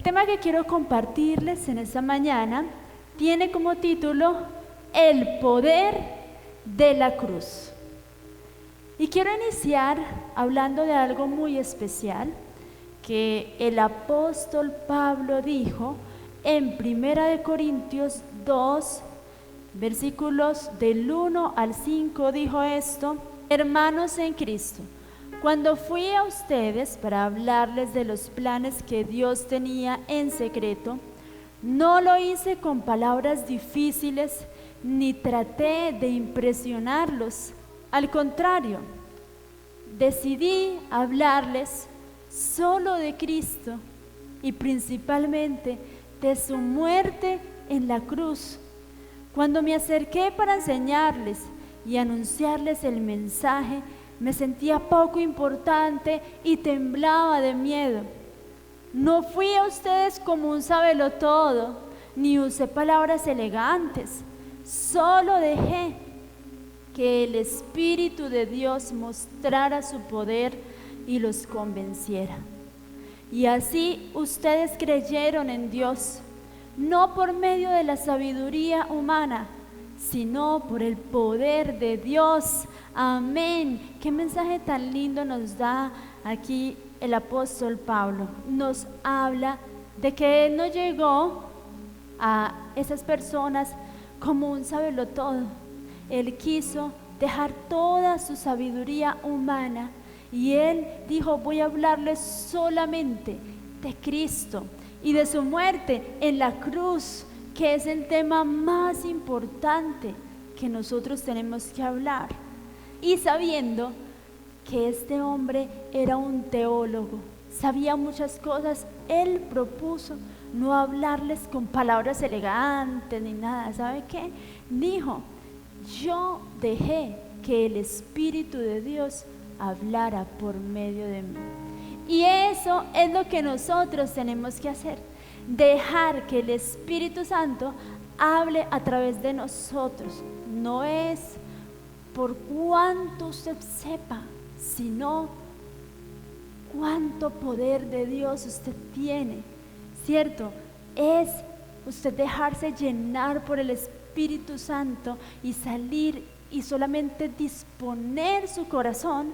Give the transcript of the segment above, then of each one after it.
El tema que quiero compartirles en esta mañana tiene como título El poder de la cruz. Y quiero iniciar hablando de algo muy especial que el apóstol Pablo dijo en 1 Corintios 2, versículos del 1 al 5, dijo esto: Hermanos en Cristo, cuando fui a ustedes para hablarles de los planes que Dios tenía en secreto, no lo hice con palabras difíciles ni traté de impresionarlos. Al contrario, decidí hablarles solo de Cristo y principalmente de su muerte en la cruz. Cuando me acerqué para enseñarles y anunciarles el mensaje, me sentía poco importante y temblaba de miedo. No fui a ustedes como un sabelotodo, ni usé palabras elegantes. Solo dejé que el Espíritu de Dios mostrara su poder y los convenciera. Y así ustedes creyeron en Dios, no por medio de la sabiduría humana, sino por el poder de Dios. Amén. Qué mensaje tan lindo nos da aquí el apóstol Pablo. Nos habla de que Él no llegó a esas personas como un sabelotodo. Él quiso dejar toda su sabiduría humana y Él dijo: voy a hablarles solamente de Cristo y de su muerte en la cruz, que es el tema más importante que nosotros tenemos que hablar. Y sabiendo que este hombre era un teólogo, sabía muchas cosas, él propuso no hablarles con palabras elegantes ni nada. ¿Sabe qué? Dijo: yo dejé que el Espíritu de Dios hablara por medio de mí. Y eso es lo que nosotros tenemos que hacer: dejar que el Espíritu Santo hable a través de nosotros. No es por cuánto usted sepa, sino cuánto poder de Dios usted tiene, ¿cierto? Es usted dejarse llenar por el Espíritu Santo y salir y solamente disponer su corazón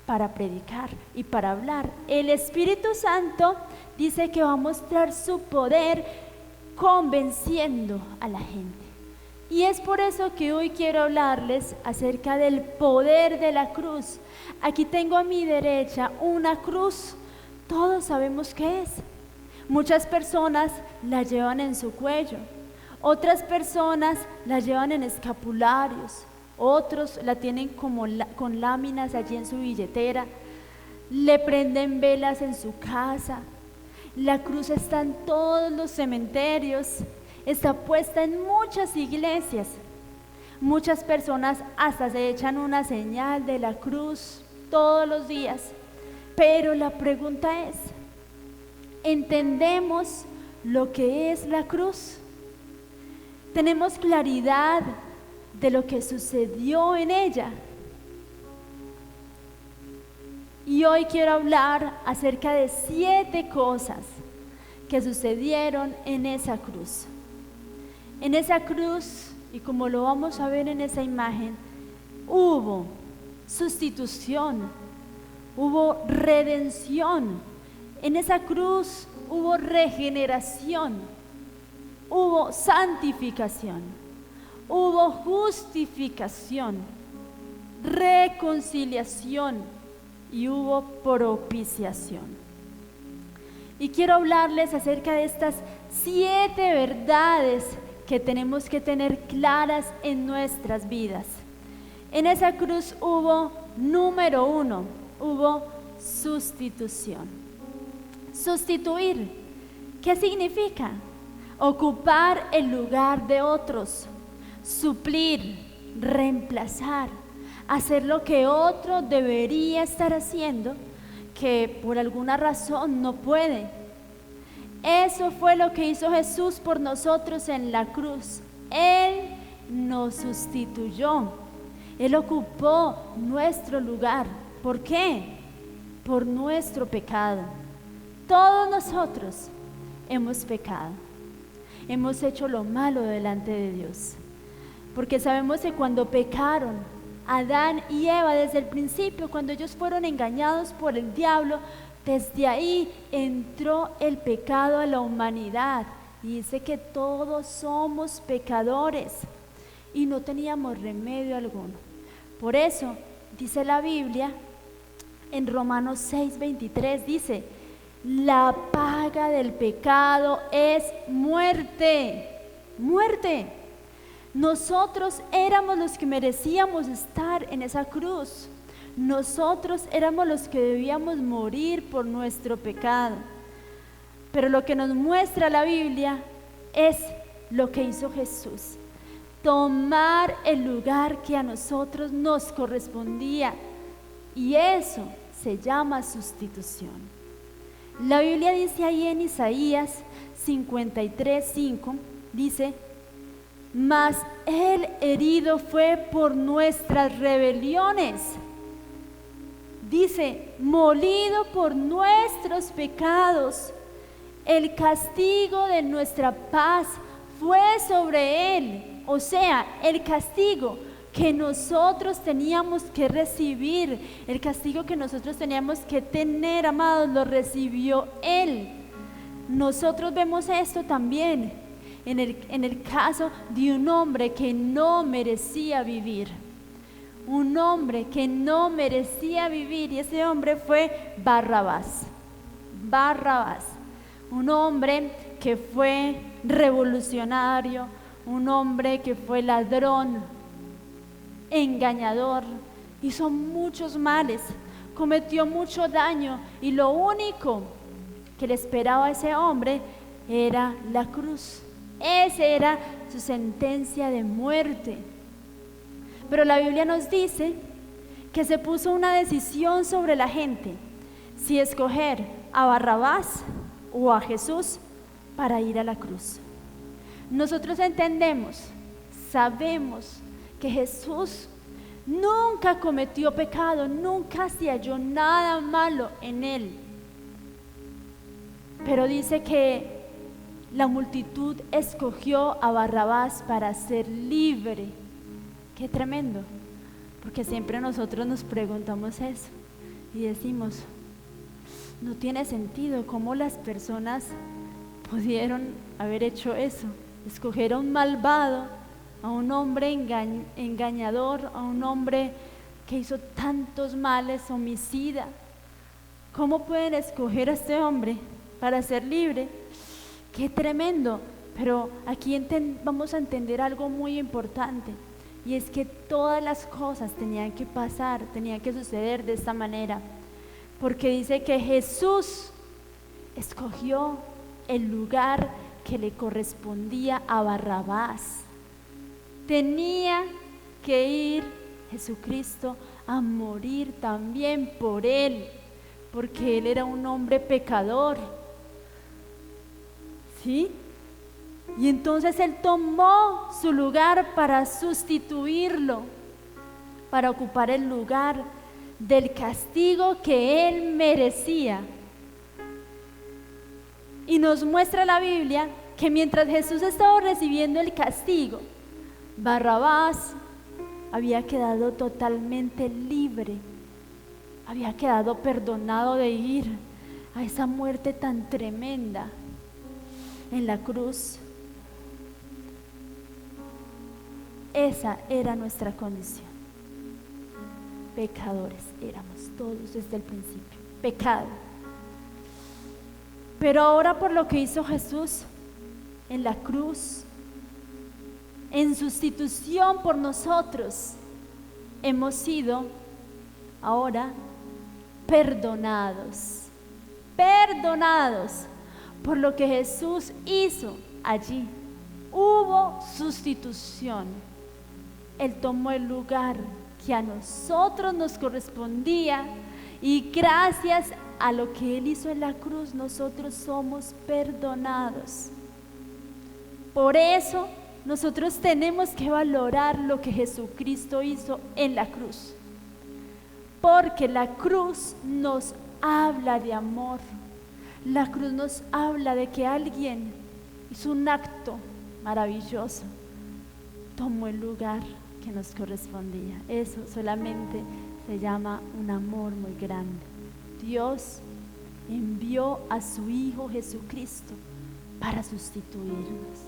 para predicar y para hablar. El Espíritu Santo dice que va a mostrar su poder convenciendo a la gente. Y es por eso que hoy quiero hablarles acerca del poder de la cruz. Aquí tengo a mi derecha una cruz. Todos sabemos qué es. Muchas personas la llevan en su cuello, otras personas la llevan en escapularios, otros la tienen con láminas allí en su billetera, le prenden velas en su casa. La cruz está en todos los cementerios, está puesta en muchas iglesias. Muchas personas hasta se echan una señal de la cruz todos los días. Pero la pregunta es: ¿entendemos lo que es la cruz? ¿Tenemos claridad de lo que sucedió en ella? Y hoy quiero hablar acerca de 7 cosas que sucedieron en esa cruz. En esa cruz, y como lo vamos a ver en esa imagen, hubo sustitución, hubo redención. En esa cruz hubo regeneración, hubo santificación, hubo justificación, reconciliación y hubo propiciación. Y quiero hablarles acerca de estas 7 verdades que tenemos que tener claras en nuestras vidas. En esa cruz hubo, número 1, hubo sustitución. Sustituir, ¿qué significa? Ocupar el lugar de otros, suplir, reemplazar, hacer lo que otro debería estar haciendo, que por alguna razón no puede. Eso fue lo que hizo Jesús por nosotros en la cruz. Él nos sustituyó, Él ocupó nuestro lugar. ¿Por qué? Por nuestro pecado. Todos nosotros hemos pecado, hemos hecho lo malo delante de Dios. Porque sabemos que cuando pecaron Adán y Eva desde el principio, cuando ellos fueron engañados por el diablo, desde ahí entró el pecado a la humanidad. Y dice que todos somos pecadores y no teníamos remedio alguno. Por eso dice la Biblia en Romanos 6:23, dice: la paga del pecado es muerte, muerte. Nosotros éramos los que merecíamos estar en esa cruz. Nosotros éramos los que debíamos morir por nuestro pecado. Pero lo que nos muestra la Biblia es lo que hizo Jesús: tomar el lugar que a nosotros nos correspondía. Y eso se llama sustitución. La Biblia dice ahí en Isaías 53:5, dice: mas el herido fue por nuestras rebeliones, dice, molido por nuestros pecados, el castigo de nuestra paz fue sobre él. O sea, el castigo que nosotros teníamos que recibir, el castigo que nosotros teníamos que tener, amados, lo recibió él. Nosotros vemos esto también en el caso de un hombre que no merecía vivir. Un hombre que no merecía vivir, y ese hombre fue Barrabás. Barrabás, un hombre que fue revolucionario, un hombre que fue ladrón, engañador, hizo muchos males, cometió mucho daño, y lo único que le esperaba a ese hombre era la cruz. Esa era su sentencia de muerte. Pero la Biblia nos dice que se puso una decisión sobre la gente: si escoger a Barrabás o a Jesús para ir a la cruz. Nosotros entendemos, sabemos que Jesús nunca cometió pecado, nunca se halló nada malo en él. Pero dice que la multitud escogió a Barrabás para ser libre. Qué tremendo, porque siempre nosotros nos preguntamos eso y decimos: no tiene sentido cómo las personas pudieron haber hecho eso, escoger a un malvado, a un hombre engañador, a un hombre que hizo tantos males, homicida. ¿Cómo pueden escoger a este hombre para ser libre? ¡Qué tremendo! Pero aquí vamos a entender algo muy importante, y es que todas las cosas tenían que pasar, tenían que suceder de esta manera, porque dice que Jesús escogió el lugar que le correspondía a Barrabás. Tenía que ir Jesucristo a morir también por él, porque él era un hombre pecador. ¿Sí? Y entonces él tomó su lugar para sustituirlo, para ocupar el lugar del castigo que él merecía. Y nos muestra la Biblia que mientras Jesús estaba recibiendo el castigo, Barrabás había quedado totalmente libre, había quedado perdonado de ir a esa muerte tan tremenda en la cruz. Esa era nuestra condición. Pecadores éramos todos desde el principio, pecado. Pero ahora, por lo que hizo Jesús en la cruz, en sustitución por nosotros, hemos sido ahora perdonados. Perdonados por lo que Jesús hizo allí. Hubo sustitución. Él tomó el lugar que a nosotros nos correspondía, y gracias a lo que Él hizo en la cruz, nosotros somos perdonados. Por eso nosotros tenemos que valorar lo que Jesucristo hizo en la cruz, porque la cruz nos habla de amor. La cruz nos habla de que alguien hizo un acto maravilloso, tomó el lugar que nos correspondía. Eso solamente se llama un amor muy grande. Dios envió a su Hijo Jesucristo para sustituirnos.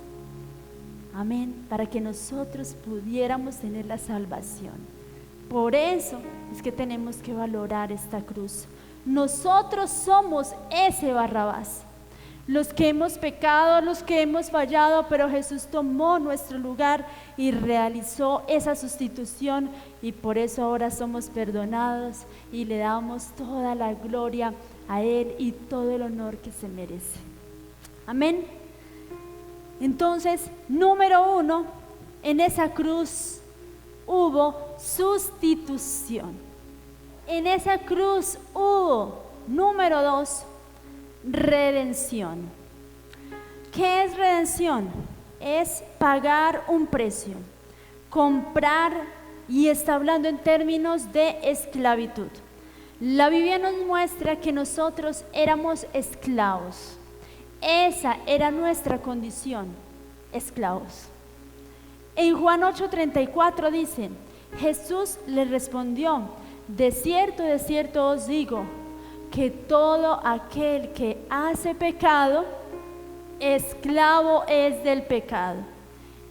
Amén, para que nosotros pudiéramos tener la salvación. Por eso es que tenemos que valorar esta cruz. Nosotros somos ese Barrabás, los que hemos pecado, los que hemos fallado, pero Jesús tomó nuestro lugar y realizó esa sustitución, y por eso ahora somos perdonados y le damos toda la gloria a Él y todo el honor que se merece. Amén. Entonces, número 1, en esa cruz hubo sustitución. En esa cruz hubo, número 2, redención. ¿Qué es redención? Es pagar un precio, comprar, y está hablando en términos de esclavitud. La Biblia nos muestra que nosotros éramos esclavos. Esa era nuestra condición, esclavos. En Juan 8:34 dice: Jesús le respondió: de cierto os digo, que todo aquel que hace pecado, esclavo es del pecado.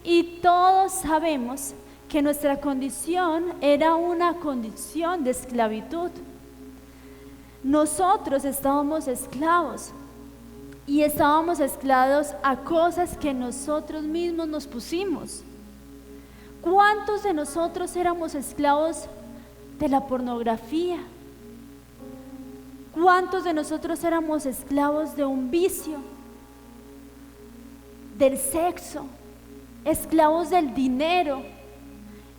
Y todos sabemos que nuestra condición era una condición de esclavitud. Nosotros estábamos esclavos, y estábamos esclavos a cosas que nosotros mismos nos pusimos. ¿Cuántos de nosotros éramos esclavos de la pornografía? ¿Cuántos de nosotros éramos esclavos de un vicio, del sexo, esclavos del dinero,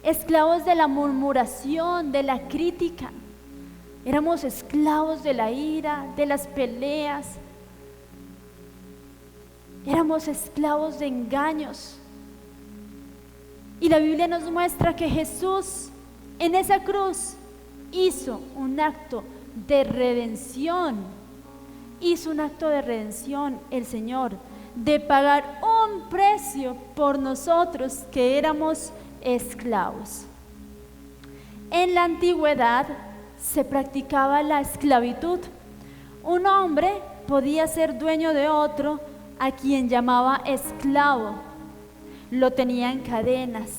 esclavos de la murmuración, de la crítica? Éramos esclavos de la ira, de las peleas. Éramos esclavos de engaños. Y la Biblia nos muestra que Jesús en esa cruz hizo un acto de redención. Hizo un acto de redención el Señor, de pagar un precio por nosotros que éramos esclavos. En la antigüedad se practicaba la esclavitud. Un hombre podía ser dueño de otro, a quien llamaba esclavo. Lo tenía en cadenas,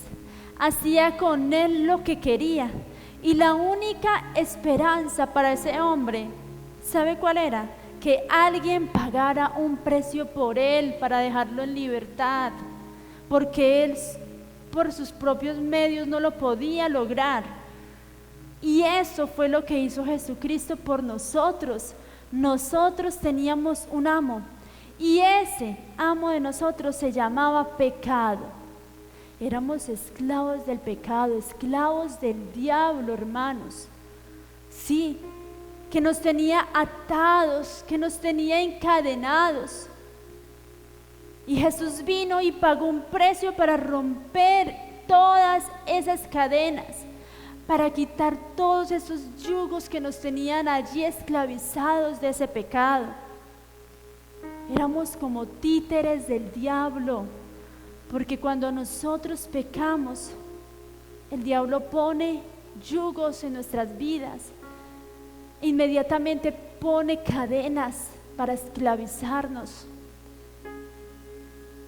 hacía con él lo que quería, y la única esperanza para ese hombre, ¿sabe cuál era? Que alguien pagara un precio por él para dejarlo en libertad, porque él por sus propios medios no lo podía lograr. Y eso fue lo que hizo Jesucristo por nosotros. Nosotros teníamos un amo, y ese amo de nosotros se llamaba pecado. Éramos esclavos del pecado, esclavos del diablo, hermanos. Sí, que nos tenía atados, que nos tenía encadenados. Y Jesús vino y pagó un precio para romper todas esas cadenas, para quitar todos esos yugos que nos tenían allí esclavizados de ese pecado. Éramos como títeres del diablo, porque cuando nosotros pecamos, el diablo pone yugos en nuestras vidas, inmediatamente pone cadenas para esclavizarnos.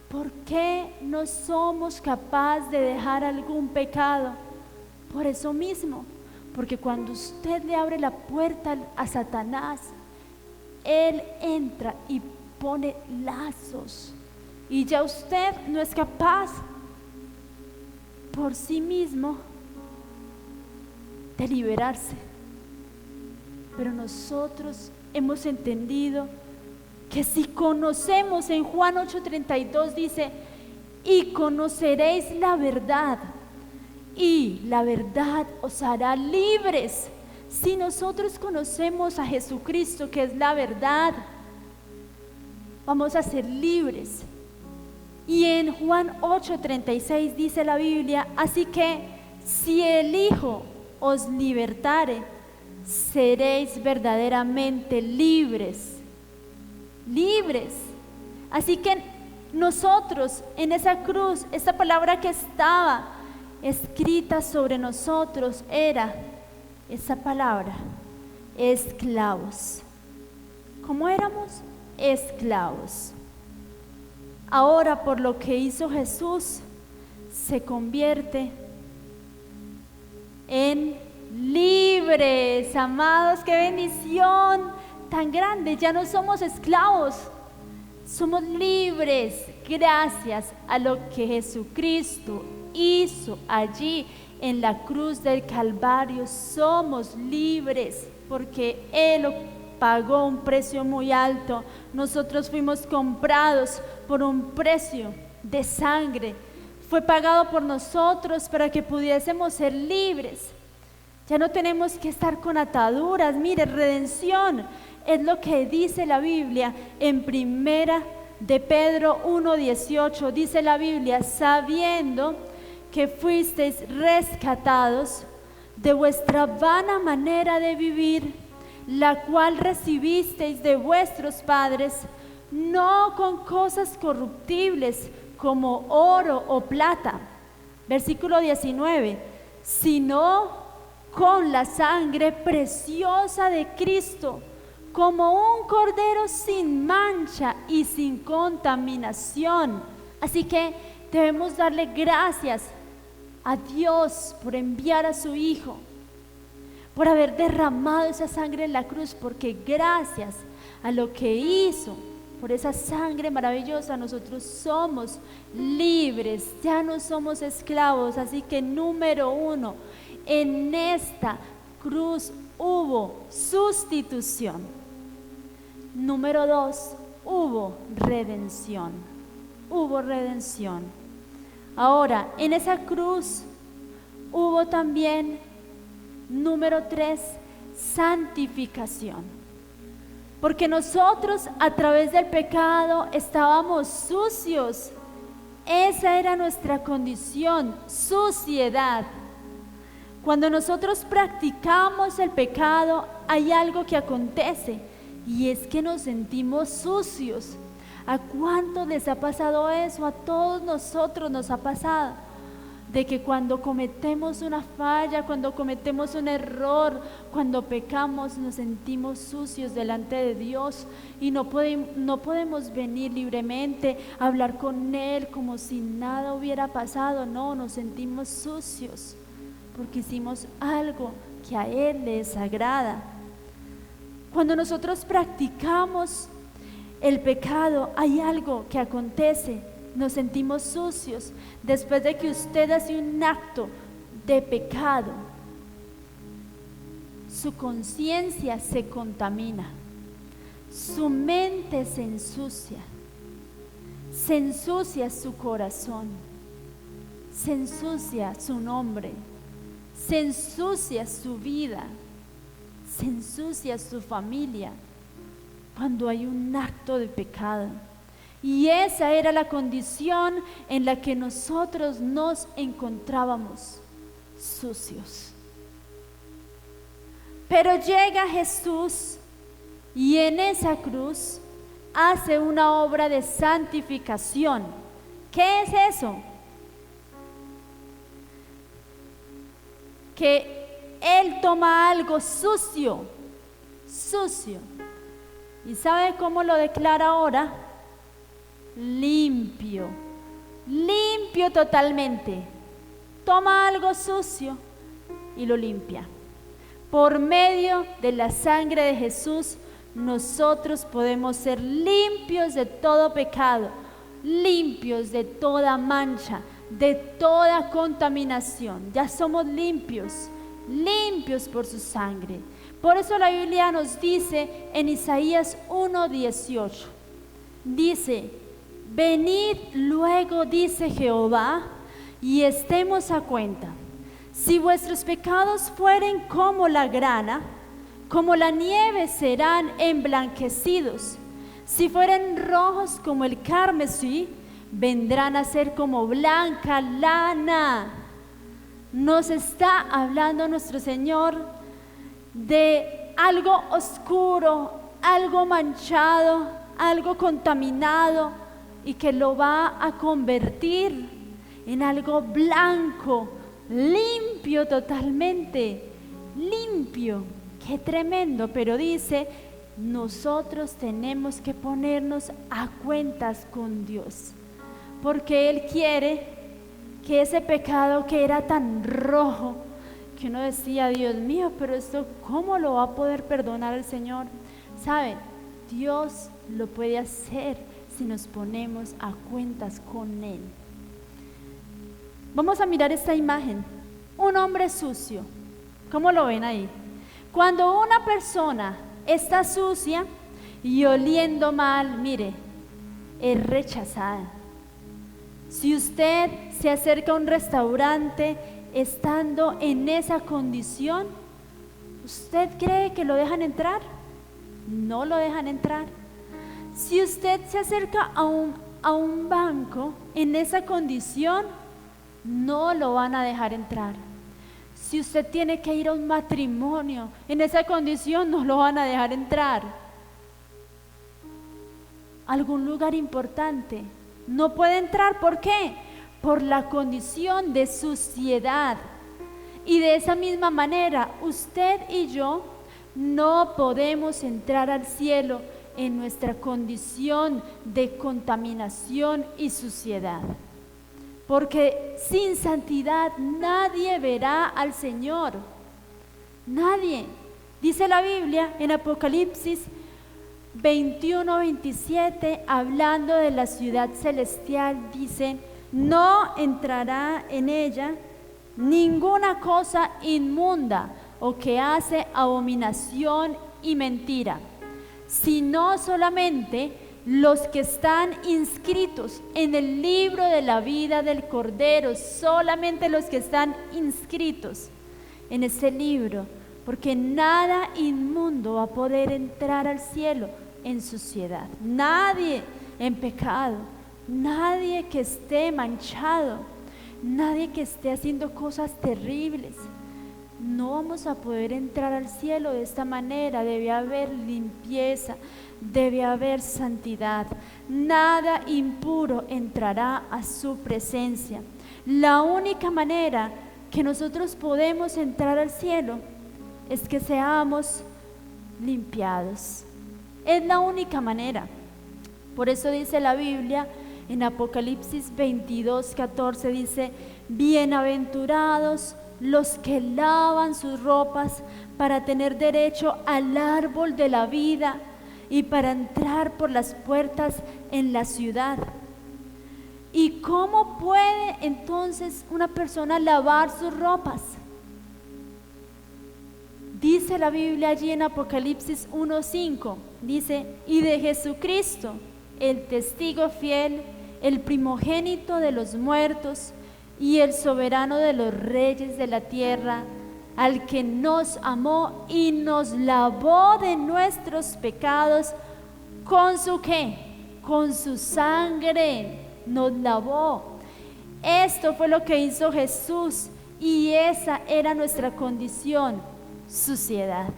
¿Por qué no somos capaces de dejar algún pecado? Por eso mismo, porque cuando usted le abre la puerta a Satanás, él entra y pone lazos, y ya usted no es capaz por sí mismo de liberarse. Pero nosotros hemos entendido que si conocemos, en Juan 8:32 dice: y conoceréis la verdad, y la verdad os hará libres. Si nosotros conocemos a Jesucristo, que es la verdad, vamos a ser libres. Y en Juan 8:36 dice la Biblia: así que si el Hijo os libertare, seréis verdaderamente libres. libres. Así que nosotros en esa cruz, esta palabra que estaba escrita sobre nosotros era esa palabra, esclavos. ¿Cómo éramos? Esclavos. Ahora, por lo que hizo Jesús, se convierte en libres. Amados, qué bendición tan grande. Ya no somos esclavos, somos libres gracias a lo que Jesucristo hizo allí en la cruz del Calvario. Somos libres porque Él pagó un precio muy alto. Nosotros fuimos comprados por un precio de sangre. Fue pagado por nosotros para que pudiésemos ser libres. Ya no tenemos que estar con ataduras. Mire, redención es lo que dice la Biblia en Primera de Pedro 1:18. Dice la Biblia: sabiendo que fuisteis rescatados de vuestra vana manera de vivir, la cual recibisteis de vuestros padres, no con cosas corruptibles como oro o plata, versículo 19, sino con la sangre preciosa de Cristo, como un cordero sin mancha y sin contaminación. Así que debemos darle gracias a Dios por enviar a su Hijo, por haber derramado esa sangre en la cruz, porque gracias a lo que hizo, por esa sangre maravillosa, nosotros somos libres, ya no somos esclavos. Así que número 1, en esta cruz hubo sustitución. Número 2, hubo redención. Hubo redención. Ahora, en esa cruz hubo también, número 3, santificación. Porque nosotros a través del pecado estábamos sucios. Esa era nuestra condición, suciedad. Cuando nosotros practicamos el pecado, hay algo que acontece, y es que nos sentimos sucios. ¿A cuántos les ha pasado eso? A todos nosotros nos ha pasado, de que cuando cometemos una falla, cuando cometemos un error, cuando pecamos, nos sentimos sucios delante de Dios y no podemos venir libremente a hablar con Él como si nada hubiera pasado. No, nos sentimos sucios porque hicimos algo que a Él le desagrada. Cuando nosotros practicamos el pecado, hay algo que acontece. Nos sentimos sucios. Después de que usted hace un acto de pecado, su conciencia se contamina, su mente se ensucia su corazón, se ensucia su nombre, se ensucia su vida, se ensucia su familia cuando hay un acto de pecado. Y esa era la condición en la que nosotros nos encontrábamos, sucios. Pero llega Jesús y en esa cruz hace una obra de santificación. ¿Qué es eso? Que Él toma algo sucio, ¿y sabe cómo lo declara ahora? Limpio totalmente. Toma algo sucio y lo limpia. Por medio de la sangre de Jesús, nosotros podemos ser limpios de todo pecado, limpios de toda mancha, de toda contaminación. Ya somos limpios por su sangre. Por eso la Biblia nos dice en Isaías 1:18, dice: venid luego, dice Jehová, y estemos a cuenta. Si vuestros pecados fueren como la grana, como la nieve serán emblanquecidos. Si fueren rojos como el carmesí, vendrán a ser como blanca lana. Nos está hablando nuestro Señor de algo oscuro, algo manchado, algo contaminado y que lo va a convertir en algo blanco, limpio totalmente, limpio. Qué tremendo, pero dice, nosotros tenemos que ponernos a cuentas con Dios, porque Él quiere que ese pecado que era tan rojo, que uno decía, Dios mío, pero esto, ¿cómo lo va a poder perdonar el Señor? ¿Saben? Dios lo puede hacer si nos ponemos a cuentas con Él. Vamos a mirar esta imagen. Un hombre sucio. ¿Cómo lo ven ahí? Cuando una persona está sucia y oliendo mal, mire, es rechazada. Si usted se acerca a un restaurante estando en esa condición, ¿usted cree que lo dejan entrar? No lo dejan entrar. Si usted se acerca a un banco en esa condición, no lo van a dejar entrar. Si usted tiene que ir a un matrimonio en esa condición, no lo van a dejar entrar. Algún lugar importante, no puede entrar. ¿Por qué? Por la condición de suciedad. Y de esa misma manera, usted y yo no podemos entrar al cielo en nuestra condición de contaminación y suciedad. Porque sin santidad nadie verá al Señor. Nadie. Dice la Biblia en Apocalipsis 21-27, hablando de la ciudad celestial, dice, no entrará en ella ninguna cosa inmunda o que hace abominación y mentira, sino solamente los que están inscritos en el libro de la vida del Cordero, solamente los que están inscritos en ese libro, porque nada inmundo va a poder entrar al cielo en suciedad, nadie en pecado, nadie que esté manchado, nadie que esté haciendo cosas terribles. No vamos a poder entrar al cielo de esta manera. Debe haber limpieza, debe haber santidad. Nada impuro entrará a su presencia. La única manera que nosotros podemos entrar al cielo es que seamos limpiados. Es la única manera. Por eso dice la Biblia en Apocalipsis 22-14, dice, bienaventurados los que lavan sus ropas para tener derecho al árbol de la vida y para entrar por las puertas en la ciudad. ¿Y cómo puede entonces una persona lavar sus ropas? Dice la Biblia allí en Apocalipsis 1:5, dice, y de Jesucristo, el testigo fiel, el primogénito de los muertos, y el soberano de los reyes de la tierra, al que nos amó y nos lavó de nuestros pecados, ¿con su qué? Con su sangre nos lavó. Esto fue lo que hizo Jesús y esa era nuestra condición, suciedad.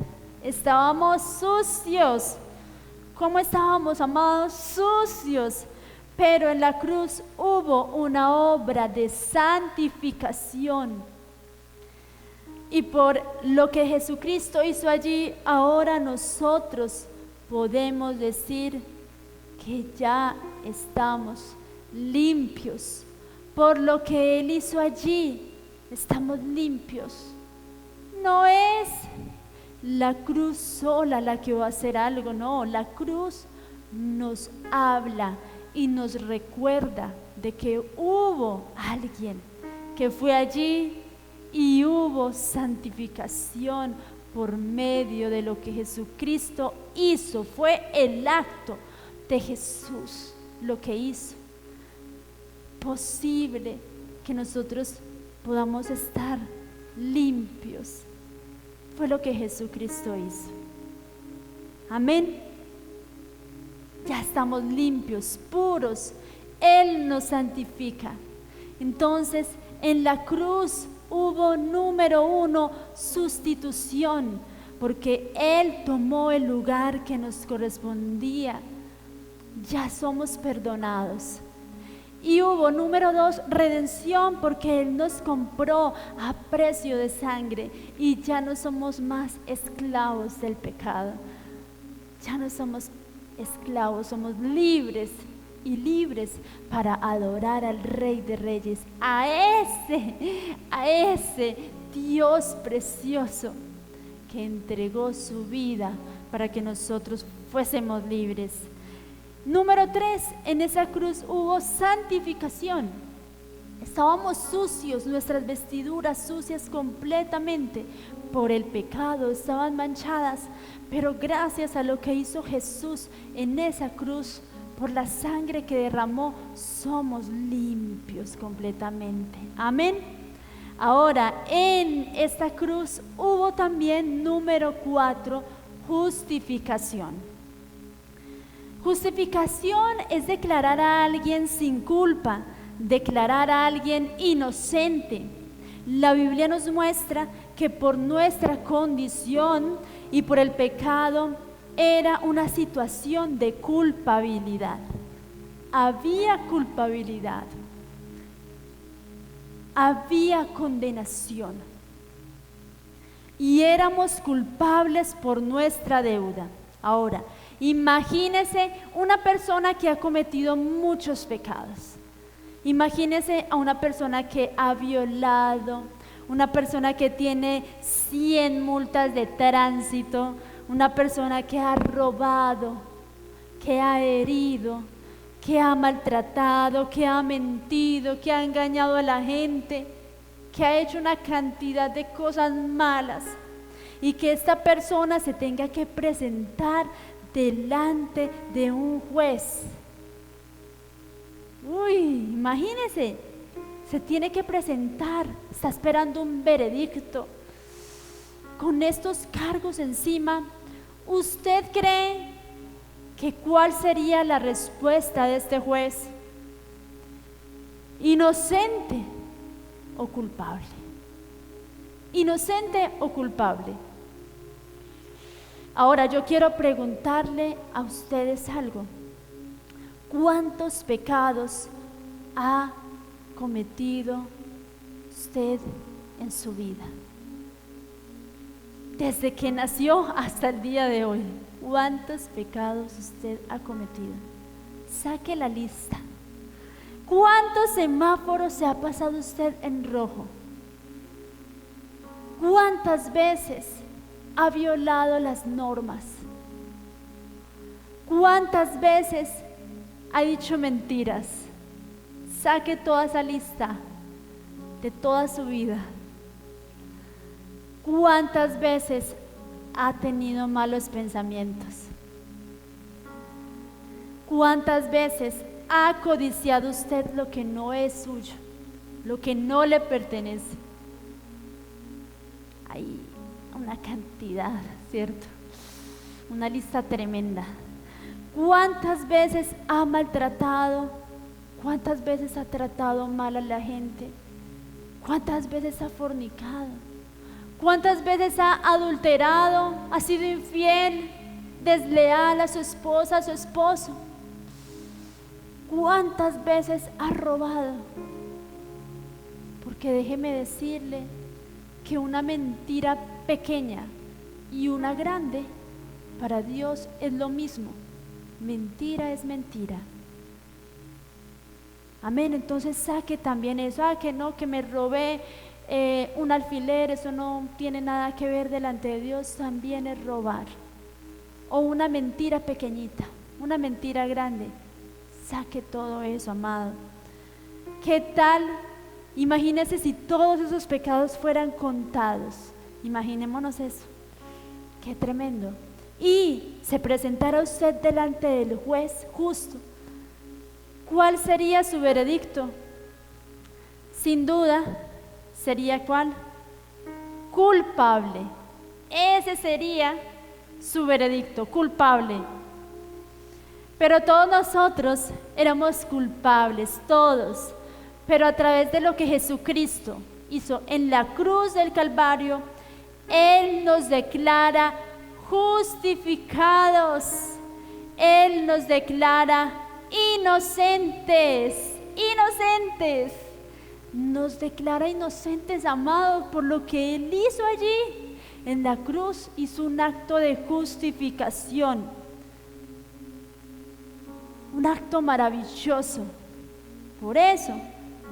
Estábamos sucios. ¿Cómo estábamos, amados? Sucios. Pero en la cruz hubo una obra de santificación. Y por lo que Jesucristo hizo allí, ahora nosotros podemos decir que ya estamos limpios. Por lo que Él hizo allí, estamos limpios. No es la cruz sola la que va a hacer algo, no, la cruz nos habla y nos recuerda de que hubo alguien que fue allí y hubo santificación por medio de lo que Jesucristo hizo. Fue el acto de Jesús lo que hizo posible que nosotros podamos estar limpios. Fue lo que Jesucristo hizo. Amén. Ya estamos limpios, puros. Él nos santifica. Entonces, en la cruz hubo, número 1, sustitución, porque Él tomó el lugar que nos correspondía. ya somos perdonados. Y hubo, número 2, redención, porque Él nos compró a precio de sangre y ya no somos más esclavos del pecado. Ya no somos esclavos, somos libres y libres para adorar al Rey de Reyes, a ese Dios precioso que entregó su vida para que nosotros fuésemos libres. Número 3, en esa cruz hubo santificación. Estábamos sucios, nuestras vestiduras sucias completamente por el pecado, estaban manchadas, pero gracias a lo que hizo Jesús en esa cruz, por la sangre que derramó, somos limpios completamente. Amén. Ahora, en esta cruz hubo también, número 4, justificación. Justificación es declarar a alguien sin culpa, declarar a alguien inocente. La Biblia nos muestra que por nuestra condición y por el pecado era una situación de culpabilidad. Había culpabilidad, había condenación y éramos culpables por nuestra deuda. Ahora, imagínese una persona que ha cometido muchos pecados. Imagínese a una persona que ha violado, una persona que tiene 100 multas de tránsito, una persona que ha robado, que ha herido, que ha maltratado, que ha mentido, que ha engañado a la gente, que ha hecho una cantidad de cosas malas, y que esta persona se tenga que presentar delante de un juez. Uy, imagínese, se tiene que presentar, está esperando un veredicto con estos cargos encima. ¿Usted cree que cuál sería la respuesta de este juez? ¿Inocente o culpable? ¿Inocente o culpable? Ahora yo quiero preguntarle a ustedes algo. ¿Cuántos pecados ha cometido usted en su vida? Desde que nació hasta el día de hoy, ¿cuántos pecados usted ha cometido? Saque la lista. ¿Cuántos semáforos se ha pasado usted en rojo? ¿Cuántas veces ha violado las normas? ¿Cuántas veces ha dicho mentiras? Saque toda esa lista de toda su vida. ¿Cuántas veces ha tenido malos pensamientos? ¿Cuántas veces ha codiciado usted lo que no es suyo, lo que no le pertenece? Hay una cantidad, ¿cierto? Una lista tremenda. ¿Cuántas veces ha maltratado? ¿Cuántas veces ha tratado mal a la gente? ¿Cuántas veces ha fornicado? ¿Cuántas veces ha adulterado? ¿Ha sido infiel, desleal a su esposa, a su esposo? ¿Cuántas veces ha robado? Porque déjeme decirle que una mentira pequeña y una grande para Dios es lo mismo. Mentira es mentira. Amén. Entonces saque también eso. Que no, que me robé un alfiler, eso no tiene nada que ver delante de Dios. También es robar. O una mentira pequeñita, una mentira grande. Saque todo eso, amado. ¿Qué tal? Imagínese si todos esos pecados fueran contados. Imaginémonos eso. Qué tremendo. Y se presentara usted delante del juez justo. ¿Cuál sería su veredicto? Sin duda, ¿sería cuál? Culpable. Ese sería su veredicto, culpable. Pero todos nosotros éramos culpables, todos. Pero a través de lo que Jesucristo hizo en la cruz del Calvario, Él nos declara justificados. Él nos declara inocentes, inocentes. Nos declara inocentes, amados, por lo que Él hizo allí en la cruz. Hizo un acto de justificación, un acto maravilloso. Por eso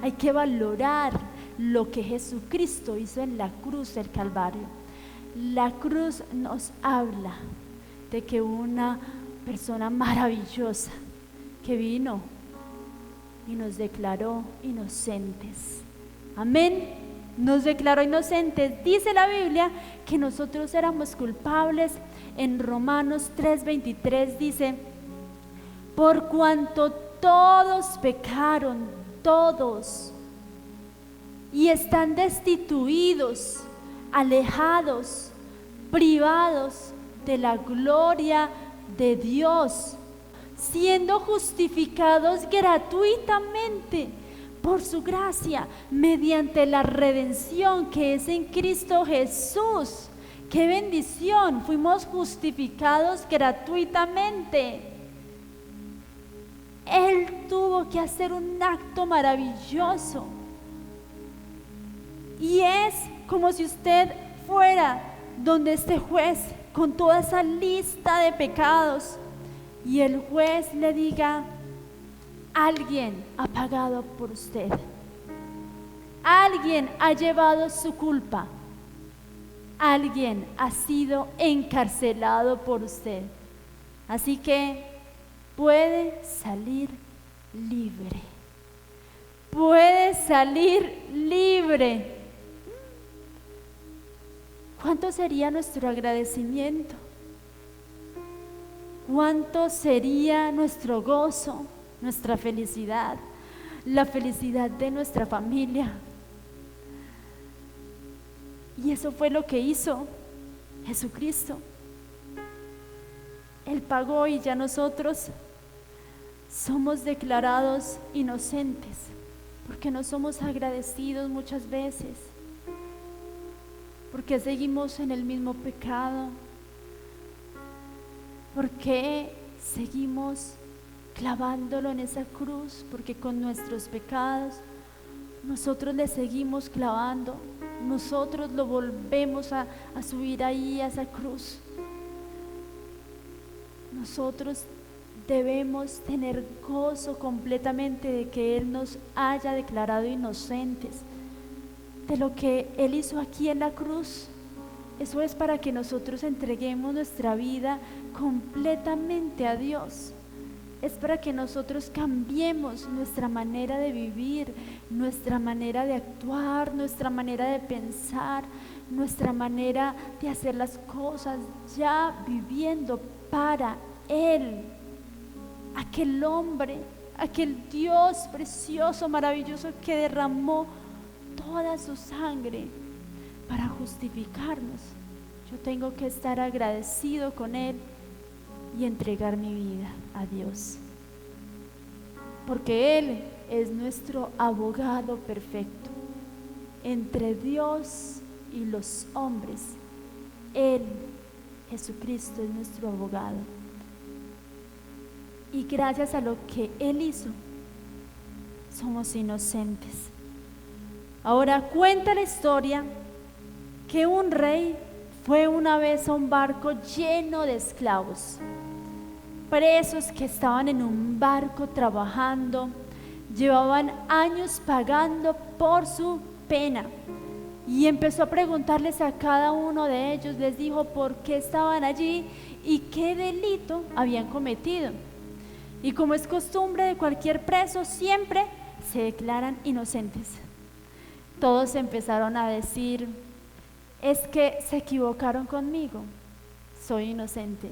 hay que valorar lo que Jesucristo hizo en la cruz del Calvario. La cruz nos habla de que una persona maravillosa que vino y nos declaró inocentes. Amén. Nos declaró inocentes. Dice la Biblia que nosotros éramos culpables. En Romanos 3:23 dice: por cuanto todos pecaron, todos, y están destituidos, alejados, privados de la gloria de Dios, siendo justificados gratuitamente por su gracia, mediante la redención que es en Cristo Jesús. ¡Qué bendición! Fuimos justificados gratuitamente. Él tuvo que hacer un acto maravilloso. Y es como si usted fuera donde este juez con toda esa lista de pecados y el juez le diga: alguien ha pagado por usted, alguien ha llevado su culpa, alguien ha sido encarcelado por usted, así que puede salir libre, puede salir libre. ¿Cuánto sería nuestro agradecimiento? ¿Cuánto sería nuestro gozo, nuestra felicidad, la felicidad de nuestra familia? Y eso fue lo que hizo Jesucristo. Él pagó y ya nosotros somos declarados inocentes porque no somos agradecidos muchas veces, porque seguimos en el mismo pecado, porque seguimos clavándolo en esa cruz, porque con nuestros pecados nosotros le seguimos clavando, nosotros lo volvemos a subir ahí a esa cruz. Nosotros debemos tener gozo completamente de que Él nos haya declarado inocentes de lo que Él hizo aquí en la cruz. Eso es para que nosotros entreguemos nuestra vida completamente a Dios. Es para que nosotros cambiemos nuestra manera de vivir, nuestra manera de actuar, nuestra manera de pensar, nuestra manera de hacer las cosas, ya viviendo para Él, aquel hombre, aquel Dios precioso, maravilloso, que derramó toda su sangre para justificarnos. Yo tengo que estar agradecido con Él y entregar mi vida a Dios, porque Él es nuestro abogado perfecto entre Dios y los hombres. Él, Jesucristo, es nuestro abogado, y gracias a lo que Él hizo somos inocentes. Ahora cuenta la historia que un rey fue una vez a un barco lleno de esclavos, presos que estaban en un barco trabajando, llevaban años pagando por su pena, y empezó a preguntarles a cada uno de ellos, les dijo por qué estaban allí y qué delito habían cometido. Y como es costumbre de cualquier preso, siempre se declaran inocentes. Todos empezaron a decir: es que se equivocaron conmigo, soy inocente.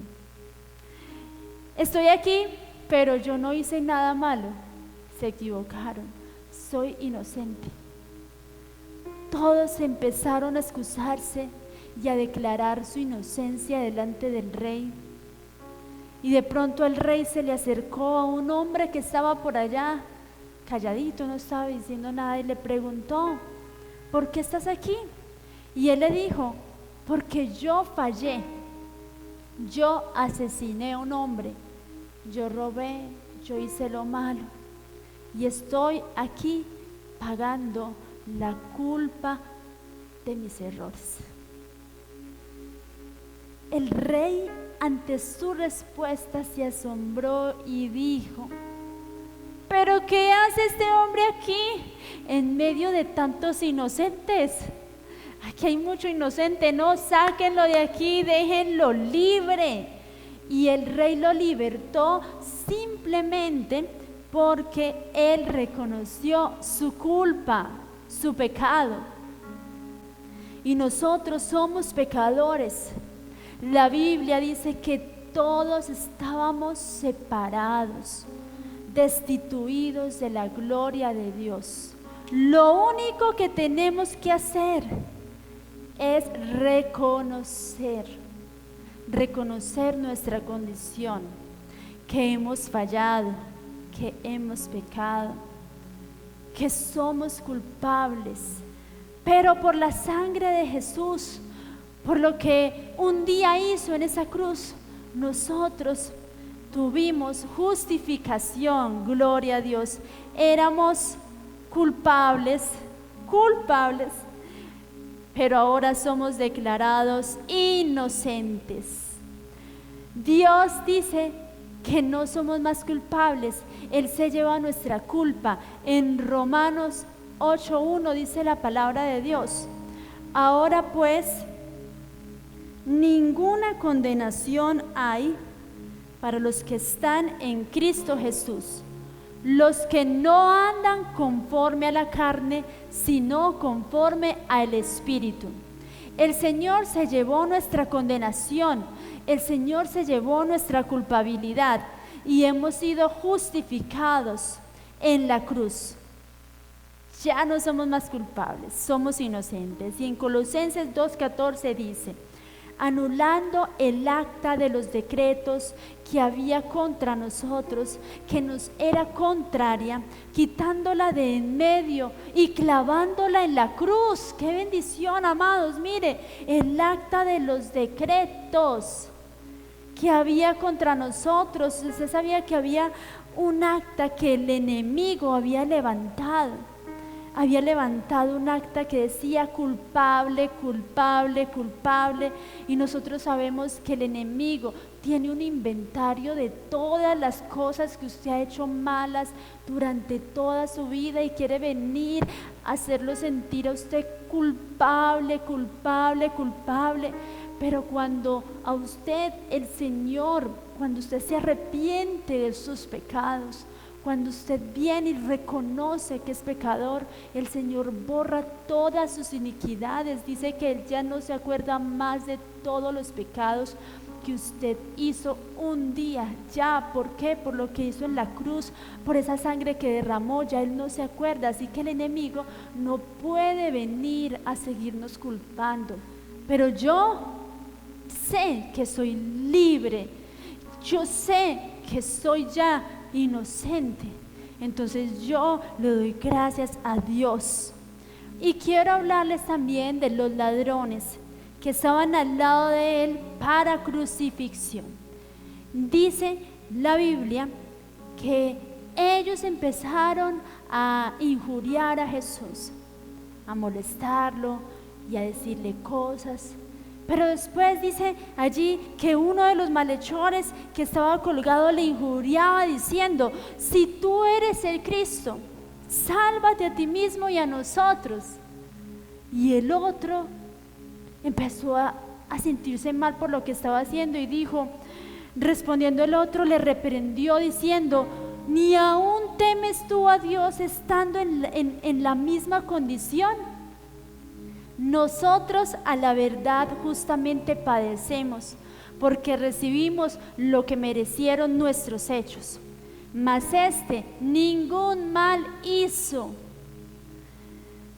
Estoy aquí, pero yo no hice nada malo, se equivocaron, soy inocente. Todos empezaron a excusarse y a declarar su inocencia delante del rey. Y de pronto el rey se le acercó a un hombre que estaba por allá, calladito, no estaba diciendo nada, y le preguntó: ¿por qué estás aquí? Y él le dijo: porque yo fallé, yo asesiné a un hombre yo robé, yo hice lo malo y estoy aquí pagando la culpa de mis errores. El rey ante su respuesta se asombró y dijo: ¿pero qué hace este hombre aquí en medio de tantos inocentes? Aquí hay mucho inocente, no, sáquenlo de aquí, déjenlo libre. Y el rey lo libertó simplemente porque él reconoció su culpa, su pecado. Y nosotros somos pecadores. La Biblia dice que todos estábamos separados, destituidos de la gloria de Dios. Lo único que tenemos que hacer es reconocer nuestra condición, que hemos fallado, que hemos pecado, que somos culpables, pero por la sangre de Jesús, por lo que un día hizo en esa cruz, nosotros tuvimos justificación. Gloria a Dios. Éramos culpables, pero ahora somos declarados inocentes. Dios dice que no somos más culpables, Él se lleva nuestra culpa. En Romanos 8:1 dice la palabra de Dios: ahora pues, ninguna condenación hay para los que están en Cristo Jesús, los que no andan conforme a la carne, sino conforme al Espíritu. El Señor se llevó nuestra condenación, el Señor se llevó nuestra culpabilidad y hemos sido justificados en la cruz. Ya no somos más culpables, somos inocentes. Y en Colosenses 2:14 dice: anulando el acta de los decretos que había contra nosotros, que nos era contraria, quitándola de en medio y clavándola en la cruz. ¡Qué bendición, amados! Mire, el acta de los decretos que había contra nosotros. Usted sabía que había un acta que el enemigo había levantado un acta que decía culpable, culpable, culpable, y nosotros sabemos que el enemigo tiene un inventario de todas las cosas que usted ha hecho malas durante toda su vida y quiere venir a hacerlo sentir a usted culpable, culpable, culpable. Pero cuando a usted el Señor, cuando usted se arrepiente de sus pecados, cuando usted viene y reconoce que es pecador, el Señor borra todas sus iniquidades. Dice que Él ya no se acuerda más de todos los pecados que usted hizo un día. Ya, ¿por qué? Por lo que hizo en la cruz, por esa sangre que derramó, ya Él no se acuerda. Así que el enemigo no puede venir a seguirnos culpando. Pero yo sé que soy libre. Yo sé que soy ya inocente. Entonces yo le doy gracias a Dios. Y quiero hablarles también de los ladrones que estaban al lado de Él para crucifixión. Dice la Biblia que ellos empezaron a injuriar a Jesús, a molestarlo y a decirle cosas. Pero después dice allí que uno de los malhechores que estaba colgado le injuriaba diciendo: si tú eres el Cristo, sálvate a ti mismo y a nosotros. Y el otro empezó a sentirse mal por lo que estaba haciendo y dijo, respondiendo el otro, le reprendió diciendo: ¿ni aún temes tú a Dios estando en la misma condición? Nosotros a la verdad justamente padecemos, porque recibimos lo que merecieron nuestros hechos, mas este ningún mal hizo.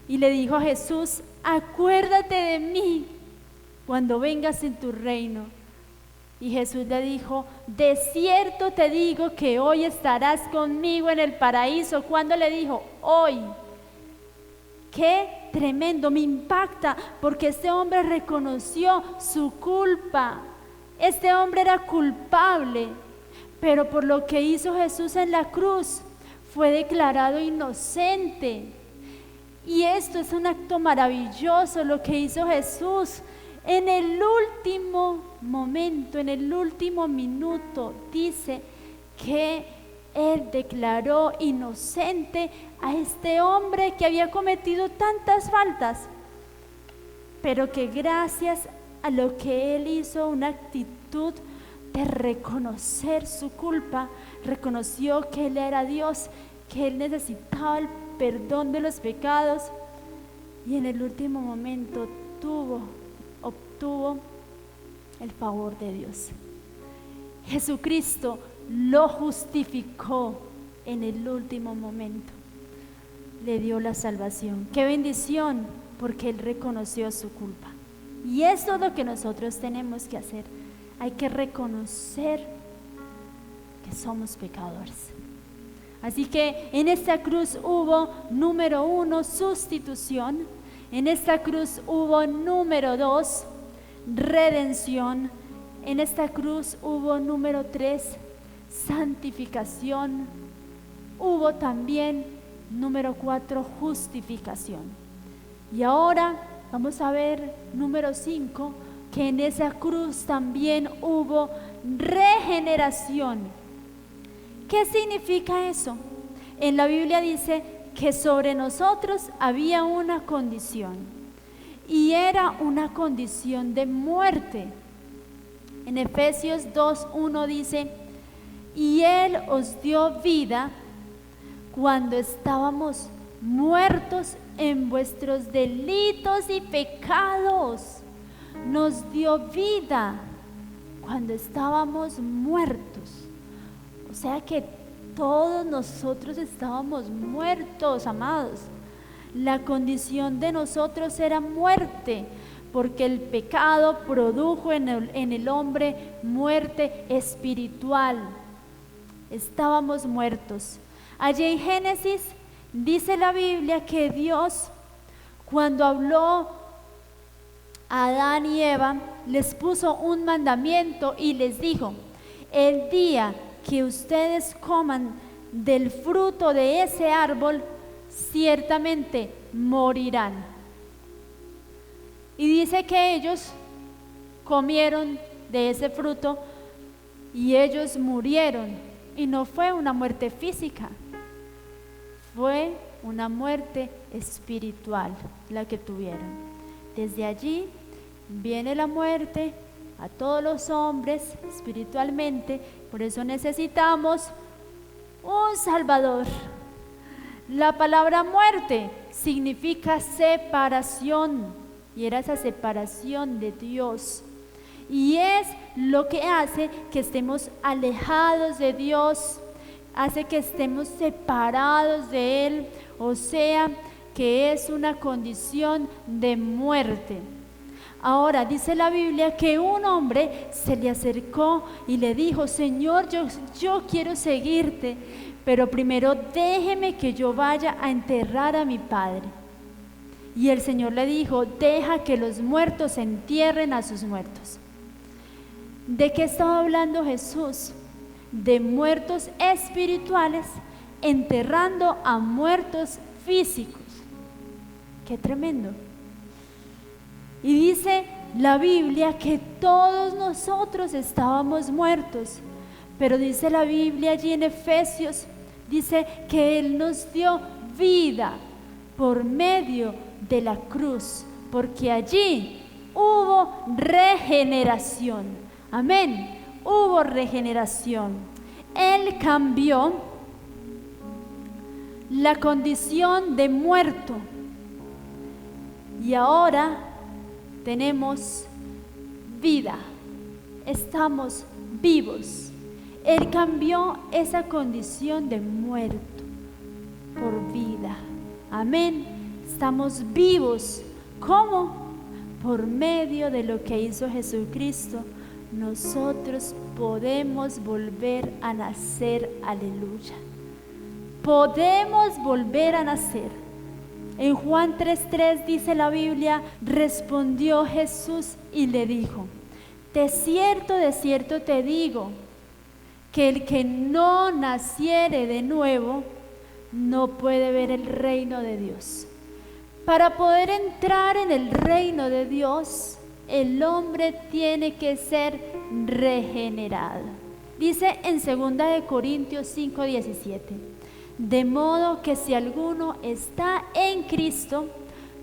Y le dijo a Jesús: acuérdate de mí cuando vengas en tu reino. Y Jesús le dijo: de cierto te digo que hoy estarás conmigo en el paraíso. ¿Cuándo le dijo? Hoy. Qué tremendo, me impacta, porque este hombre reconoció su culpa. Este hombre era culpable, pero por lo que hizo Jesús en la cruz, fue declarado inocente. Y esto es un acto maravilloso, lo que hizo Jesús. En el último momento, en el último minuto, dice que Él declaró inocente a este hombre que había cometido tantas faltas, pero que gracias a lo que Él hizo, una actitud de reconocer su culpa, reconoció que Él era Dios, que Él necesitaba el perdón de los pecados, y en el último momento obtuvo el favor de Dios. Jesucristo lo justificó en el último momento, le dio la salvación. ¡Qué bendición! Porque Él reconoció su culpa. Y esto es lo que nosotros tenemos que hacer. Hay que reconocer que somos pecadores. Así que en esta cruz hubo, número 1, sustitución. En esta cruz hubo, número 2, redención. En esta cruz hubo, número 3, santificación. Hubo también, número 4, justificación. Y ahora vamos a ver, número 5, que en esa cruz también hubo regeneración. ¿Qué significa eso? En la Biblia dice que sobre nosotros había una condición, y era una condición de muerte. En Efesios 2:1 dice: y Él os dio vida cuando estábamos muertos en vuestros delitos y pecados. Nos dio vida cuando estábamos muertos. O sea que todos nosotros estábamos muertos, amados. La condición de nosotros era muerte, porque el pecado produjo en el hombre muerte espiritual. Estábamos muertos. Allí en Génesis dice la Biblia que Dios, cuando habló a Adán y Eva, les puso un mandamiento y les dijo: el día que ustedes coman del fruto de ese árbol, ciertamente morirán. Y dice que ellos comieron de ese fruto y ellos murieron. Y no fue una muerte física, fue una muerte espiritual la que tuvieron. Desde allí viene la muerte a todos los hombres espiritualmente. Por eso necesitamos un Salvador. La palabra muerte significa separación, y era esa separación de Dios, y es lo que hace que estemos alejados de Dios, hace que estemos separados de Él, o sea que es una condición de muerte. Ahora dice la Biblia que un hombre se le acercó y le dijo: Señor, yo quiero seguirte, pero primero déjeme que yo vaya a enterrar a mi padre. Y el Señor le dijo: deja que los muertos entierren a sus muertos. ¿De qué estaba hablando Jesús? De muertos espirituales enterrando a muertos físicos. ¡Qué tremendo! Y dice la Biblia que todos nosotros estábamos muertos, pero dice la Biblia allí en Efesios, dice que Él nos dio vida por medio de la cruz, porque allí hubo regeneración. Amén, hubo regeneración. Él cambió la condición de muerto y ahora tenemos vida, estamos vivos. Él cambió esa condición de muerto por vida. Amén. Estamos vivos. ¿Cómo? Por medio de lo que hizo Jesucristo, nosotros podemos volver a nacer. Aleluya. Podemos volver a nacer. En Juan 3:3 dice la Biblia: respondió Jesús y le dijo: de cierto te digo, que el que no naciere de nuevo no puede ver el reino de Dios. Para poder entrar en el reino de Dios, el hombre tiene que ser regenerado. Dice en 2 Corintios 5:17, de modo que si alguno está en Cristo,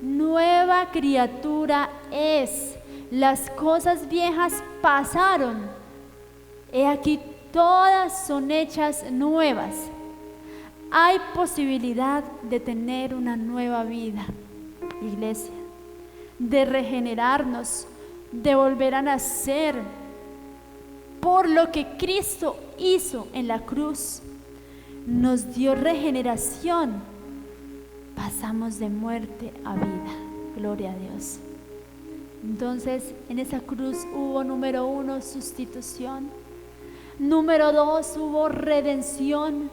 nueva criatura es. Las cosas viejas pasaron, he aquí todas son hechas nuevas. Hay posibilidad de tener una nueva vida, iglesia, de regenerarnos, de volver a nacer por lo que Cristo hizo en la cruz. Nos dio regeneración, pasamos de muerte a vida. Gloria a Dios. Entonces, en esa cruz hubo, número 1, sustitución. Número 2, hubo redención.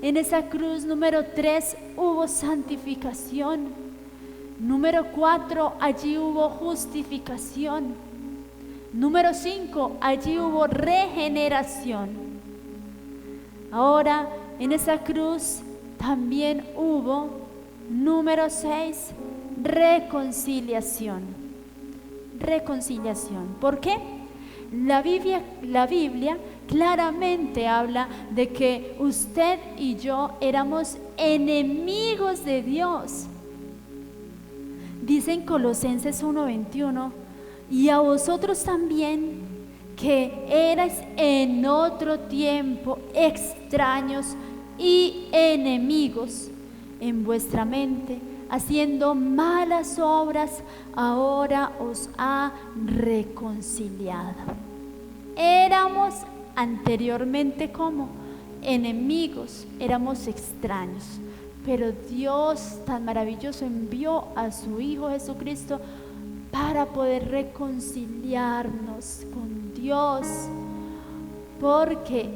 En esa cruz, número 3, hubo santificación. Número 4, allí hubo justificación. Número 5, allí hubo regeneración. Ahora, en esa cruz también hubo, número 6, reconciliación. Reconciliación. ¿Por qué? La Biblia claramente habla de que usted y yo éramos enemigos de Dios. Dice en Colosenses 1:21, y a vosotros también, que erais en otro tiempo extraños y enemigos en vuestra mente, haciendo malas obras, ahora os ha reconciliado. Éramos anteriormente como enemigos, éramos extraños, pero Dios tan maravilloso envió a su Hijo Jesucristo para poder reconciliarnos con Dios, porque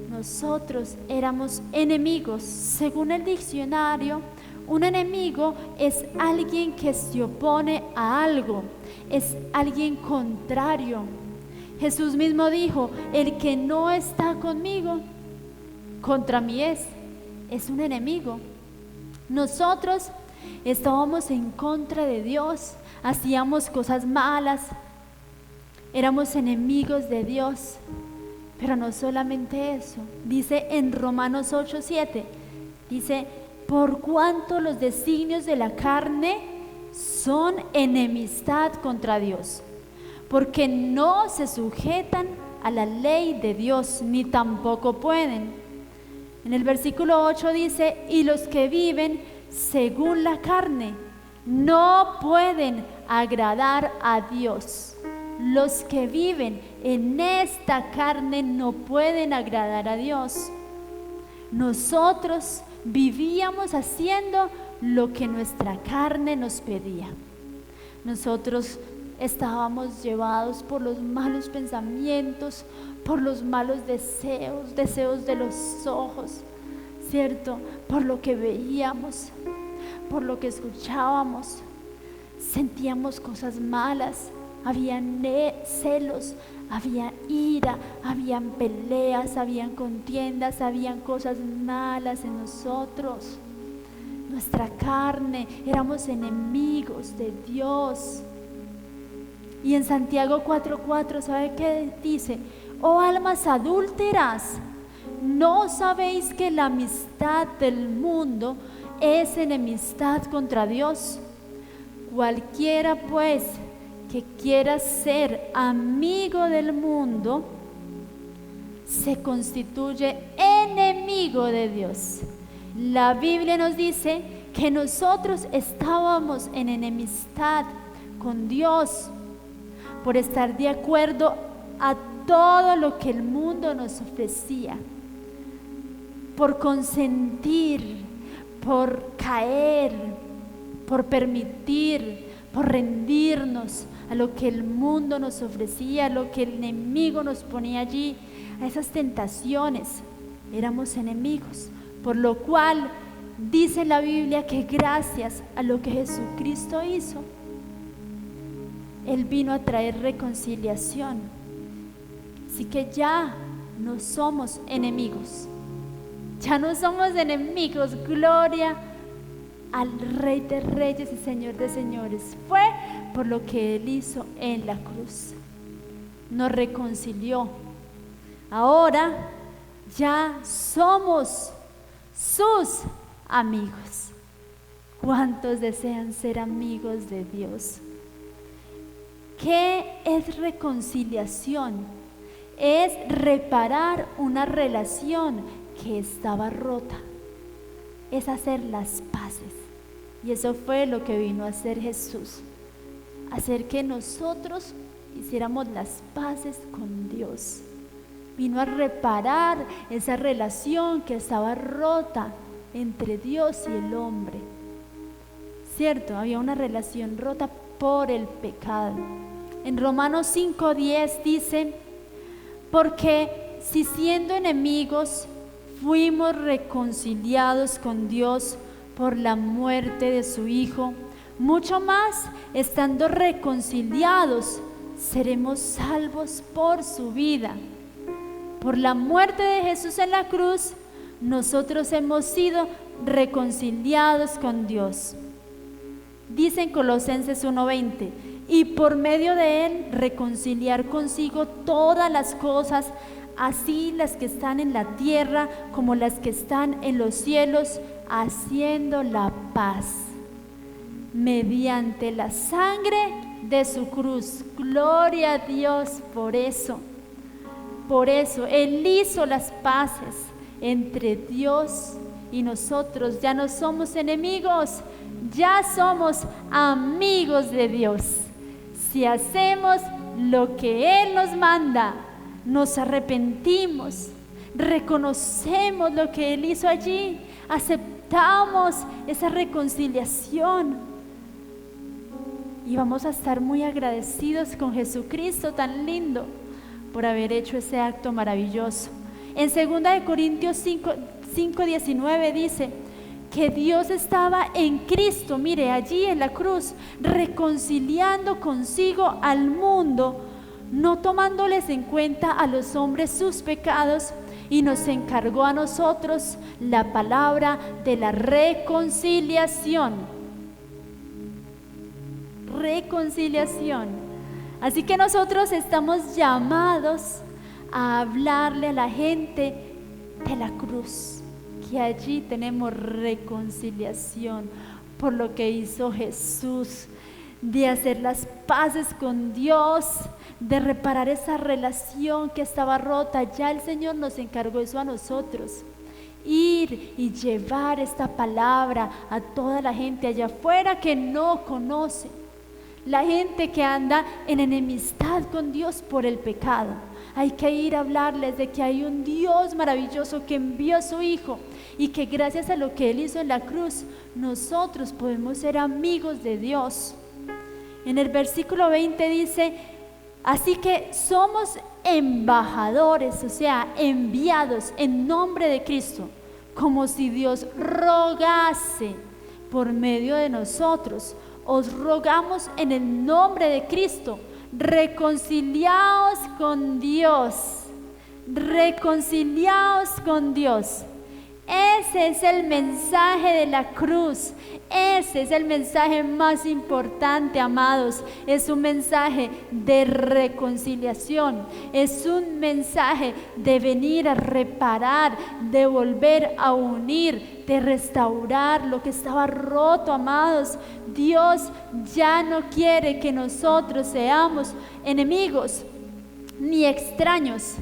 nosotros éramos enemigos. Según el diccionario, un enemigo es alguien que se opone a algo, es alguien contrario. Jesús mismo dijo, el que no está conmigo, contra mí es un enemigo. Nosotros estábamos en contra de Dios, hacíamos cosas malas, éramos enemigos de Dios. Pero no solamente eso, dice en Romanos 8:7, dice, por cuanto los designios de la carne son enemistad contra Dios, porque no se sujetan a la ley de Dios, ni tampoco pueden. En el versículo 8 dice, y los que viven según la carne no pueden agradar a Dios. Los que viven en esta carne no pueden agradar a Dios. Nosotros vivíamos haciendo lo que nuestra carne nos pedía. Nosotros estábamos llevados por los malos pensamientos, por los malos deseos de los ojos, ¿cierto? Por lo que veíamos, por lo que escuchábamos, sentíamos cosas malas, habían celos, había ira, habían peleas, habían contiendas, habían cosas malas en nosotros. Nuestra carne, éramos enemigos de Dios. Y en Santiago 4:4, ¿sabe qué dice? Oh almas adúlteras, ¿no sabéis que la amistad del mundo es enemistad contra Dios? Cualquiera pues que quiera ser amigo del mundo se constituye enemigo de Dios. La Biblia nos dice que nosotros estábamos en enemistad con Dios por estar de acuerdo a todo lo que el mundo nos ofrecía, por consentir, por caer, por permitir, por rendirnos a lo que el mundo nos ofrecía, a lo que el enemigo nos ponía allí, a esas tentaciones. Éramos enemigos, por lo cual dice la Biblia que gracias a lo que Jesucristo hizo, Él vino a traer reconciliación. Así que ya no somos enemigos. Ya no somos enemigos. Gloria al Rey de Reyes y Señor de Señores. Fue por lo que Él hizo en la cruz. Nos reconcilió. Ahora ya somos sus amigos. ¿Cuántos desean ser amigos de Dios? ¿Qué es reconciliación? Es reparar una relación que estaba rota. Es hacer las paces. Y eso fue lo que vino a hacer Jesús. Hacer que nosotros hiciéramos las paces con Dios. Vino a reparar esa relación que estaba rota entre Dios y el hombre. Cierto, había una relación rota por el pecado. En Romanos 5:10 dice: porque si siendo enemigos fuimos reconciliados con Dios por la muerte de su Hijo, mucho más, estando reconciliados, seremos salvos por su vida. Por la muerte de Jesús en la cruz, nosotros hemos sido reconciliados con Dios. Dice en Colosenses 1:20: y por medio de Él reconciliar consigo todas las cosas, así las que están en la tierra como las que están en los cielos, haciendo la paz mediante la sangre de su cruz. Gloria a Dios por eso. Por eso Él hizo las paces entre Dios y nosotros. Ya no somos enemigos, ya somos amigos de Dios. Si hacemos lo que Él nos manda, nos arrepentimos, reconocemos lo que Él hizo allí, aceptamos esa reconciliación y vamos a estar muy agradecidos con Jesucristo tan lindo por haber hecho ese acto maravilloso. En 2 Corintios 5:19 dice que Dios estaba en Cristo, mire, allí en la cruz, reconciliando consigo al mundo, no tomándoles en cuenta a los hombres sus pecados, y nos encargó a nosotros la palabra de la reconciliación. Reconciliación. Así que nosotros estamos llamados a hablarle a la gente de la cruz, que allí tenemos reconciliación por lo que hizo Jesús, de hacer las paces con Dios, de reparar esa relación que estaba rota. Ya el Señor nos encargó eso a nosotros, ir y llevar esta palabra a toda la gente allá afuera que no conoce, la gente que anda en enemistad con Dios por el pecado. Hay que ir a hablarles de que hay un Dios maravilloso que envió a su Hijo y que gracias a lo que Él hizo en la cruz, nosotros podemos ser amigos de Dios. En el versículo 20 dice: así que somos embajadores, o sea, enviados en nombre de Cristo, como si Dios rogase por medio de nosotros. Os rogamos en el nombre de Cristo, reconciliaos con Dios, reconciliaos con Dios. Ese es el mensaje de la cruz. Ese es el mensaje más importante, amados. Es un mensaje de reconciliación. Es un mensaje de venir a reparar, de volver a unir, de restaurar lo que estaba roto, amados. Dios ya no quiere que nosotros seamos enemigos ni extraños.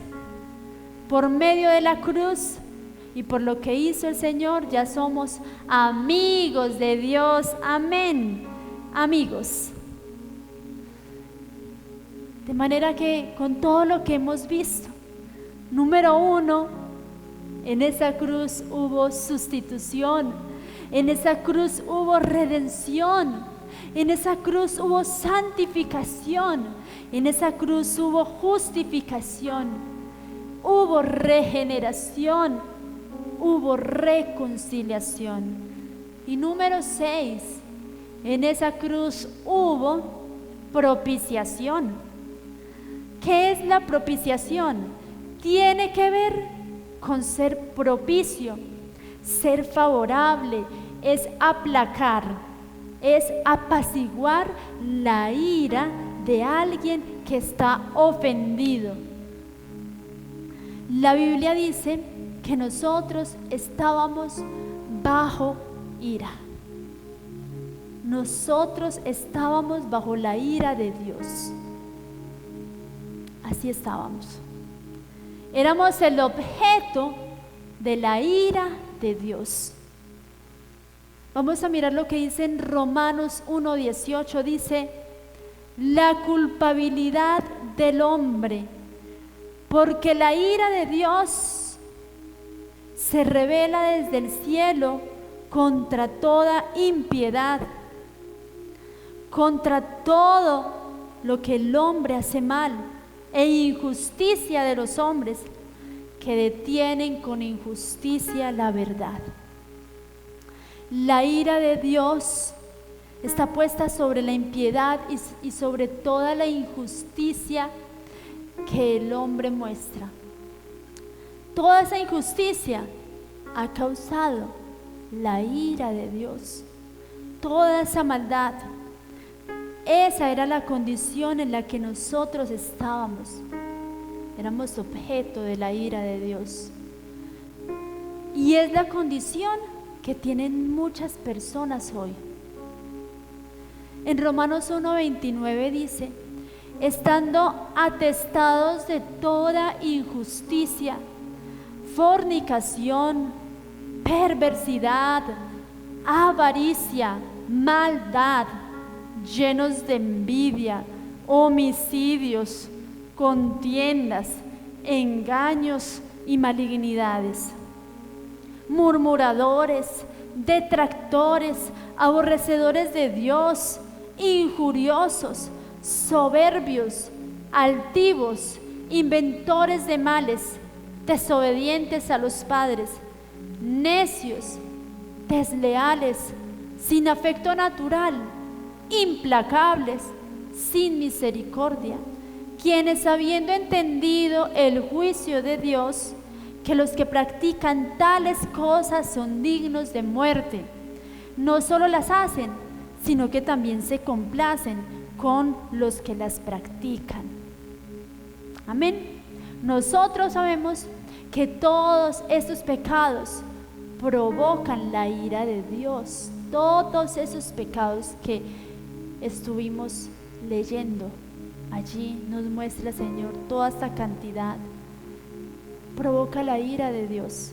Por medio de la cruz y por lo que hizo el Señor, ya somos amigos de Dios. Amén. Amigos. De manera que con todo lo que hemos visto, número 1, en esa cruz hubo sustitución, en esa cruz hubo redención, en esa cruz hubo santificación, en esa cruz hubo justificación, hubo regeneración, hubo reconciliación. Y número 6, en esa cruz hubo propiciación. ¿Qué es la propiciación? tiene que ver con ser propicio, ser favorable, es aplacar, es apaciguar la ira de alguien que está ofendido. La Biblia dice que nosotros estábamos bajo ira. Nosotros estábamos bajo la ira de Dios. Así estábamos. Éramos el objeto de la ira de Dios. Vamos a mirar lo que dice en Romanos 1:18. Dice: la culpabilidad del hombre, porque la ira de Dios se revela desde el cielo contra toda impiedad, contra todo lo que el hombre hace mal, e injusticia de los hombres que detienen con injusticia la verdad. La ira de Dios está puesta sobre la impiedad y sobre toda la injusticia que el hombre muestra. Toda esa injusticia ha causado la ira de Dios. Toda esa maldad, esa era la condición en la que nosotros estábamos. Éramos objeto de la ira de Dios. Y es la condición que tienen muchas personas hoy. En Romanos 1:29 dice: estando atestados de toda injusticia, fornicación, perversidad, avaricia, maldad, llenos de envidia, homicidios, contiendas, engaños y malignidades, murmuradores, detractores, aborrecedores de Dios, injuriosos, soberbios, altivos, inventores de males, desobedientes a los padres, necios, desleales, sin afecto natural, implacables, sin misericordia, quienes, habiendo entendido el juicio de Dios, que los que practican tales cosas son dignos de muerte, no solo las hacen, sino que también se complacen con los que las practican. Amén. Nosotros sabemos que todos estos pecados provocan la ira de Dios. Todos esos pecados que estuvimos leyendo allí nos muestra el Señor, toda esta cantidad provoca la ira de Dios.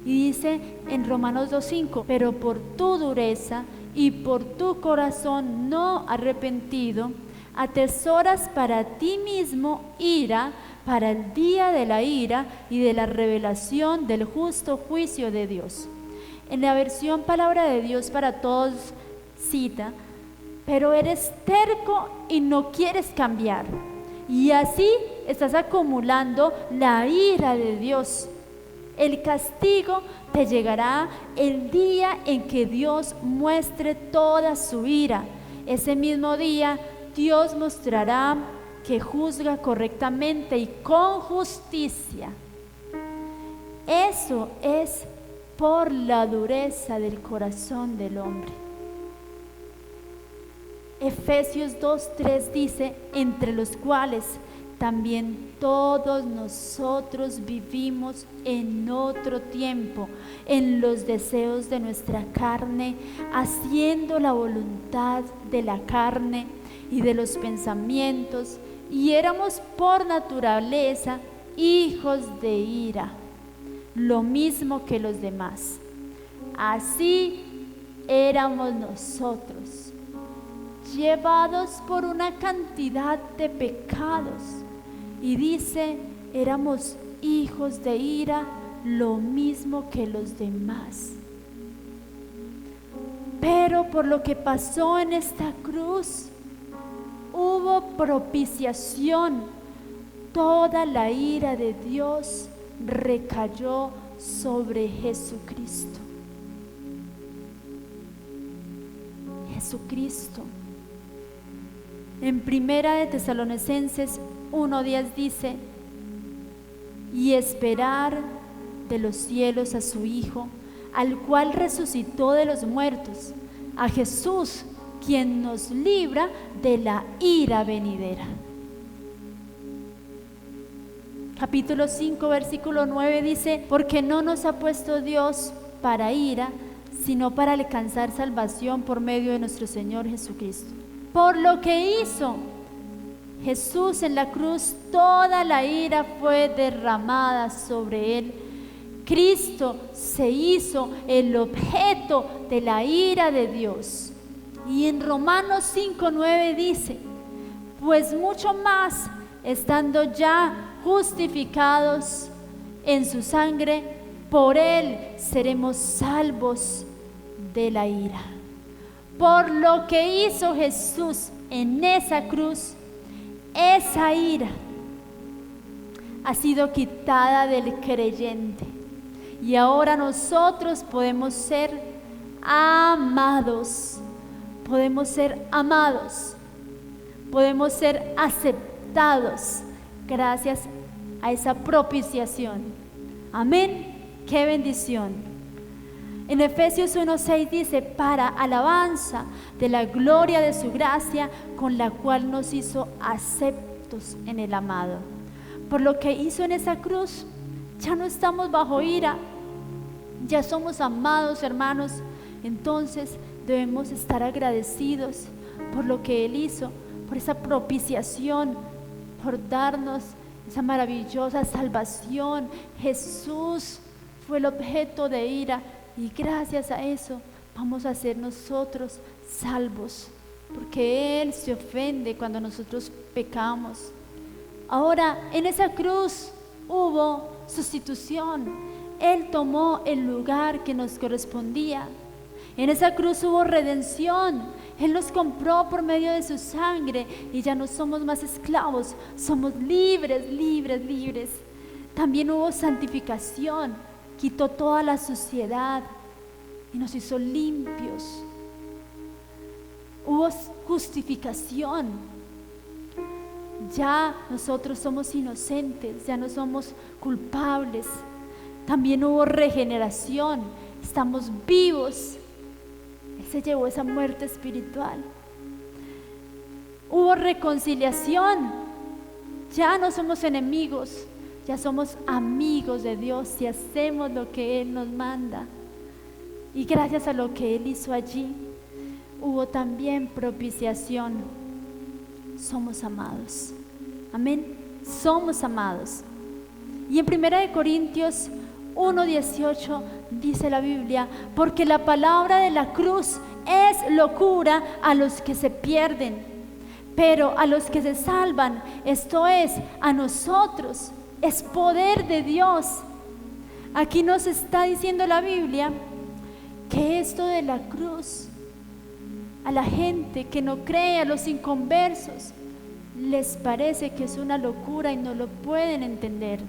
Y dice en Romanos 2:5: pero por tu dureza y por tu corazón no arrepentido, atesoras para ti mismo ira para el día de la ira y de la revelación del justo juicio de Dios. En la versión Palabra de Dios para Todos cita: pero eres terco y no quieres cambiar, y así estás acumulando la ira de Dios. El castigo te llegará el día en que Dios muestre toda su ira. Ese mismo día Dios mostrará que juzga correctamente y con justicia. Eso es por la dureza del corazón del hombre. Efesios 2:3 dice: entre los cuales también todos nosotros vivimos en otro tiempo, en los deseos de nuestra carne, haciendo la voluntad de la carne y de los pensamientos, y éramos por naturaleza hijos de ira, lo mismo que los demás. Así éramos nosotros, llevados por una cantidad de pecados. Y dice: éramos hijos de ira, lo mismo que los demás. Pero por lo que pasó en esta cruz, hubo propiciación. Toda la ira de Dios recayó sobre Jesucristo. Jesucristo. En Primera de Tesalonicenses 1:10 dice: y esperar de los cielos a su Hijo, al cual resucitó de los muertos, a Jesús, quien nos libra de la ira venidera. Capítulo 5, versículo 9 dice: porque no nos ha puesto Dios para ira, sino para alcanzar salvación por medio de nuestro Señor Jesucristo. Por lo que hizo Jesús en la cruz, toda la ira fue derramada sobre él. Cristo se hizo el objeto de la ira de Dios. Y en Romanos 5:9 dice: pues mucho más, estando ya justificados en su sangre, por él seremos salvos de la ira. Por lo que hizo Jesús en esa cruz, esa ira ha sido quitada del creyente, y ahora nosotros podemos ser amados, podemos ser aceptados gracias a esa propiciación. Amén. ¡Qué bendición! En Efesios 1:6 dice: para alabanza de la gloria de su gracia, con la cual nos hizo aceptos en el amado. Por lo que hizo en esa cruz, ya no estamos bajo ira, ya somos amados, hermanos. Entonces debemos estar agradecidos por lo que Él hizo, por esa propiciación, por darnos esa maravillosa salvación. Jesús fue el objeto de ira, y gracias a eso vamos a ser nosotros salvos, porque Él se ofende cuando nosotros pecamos. Ahora, en esa cruz hubo sustitución. Él tomó el lugar que nos correspondía. En esa cruz hubo redención. Él nos compró por medio de su sangre, y ya no somos más esclavos, somos libres. También hubo santificación. Quitó toda la suciedad y nos hizo limpios. Hubo justificación. Ya nosotros somos inocentes, ya no somos culpables. También hubo regeneración. Estamos vivos. Él se llevó esa muerte espiritual. Hubo reconciliación. Ya no somos enemigos, ya somos amigos de Dios y hacemos lo que Él nos manda. Y gracias a lo que Él hizo allí, hubo también propiciación. Somos amados. Amén. Somos amados. Y en 1 Corintios 1:18 dice la Biblia: porque la palabra de la cruz es locura a los que se pierden, pero a los que se salvan, esto es, a nosotros, es poder de Dios. Aquí nos está diciendo la Biblia que esto de la cruz, a la gente que no cree, a los inconversos, les parece que es una locura y no lo pueden entender.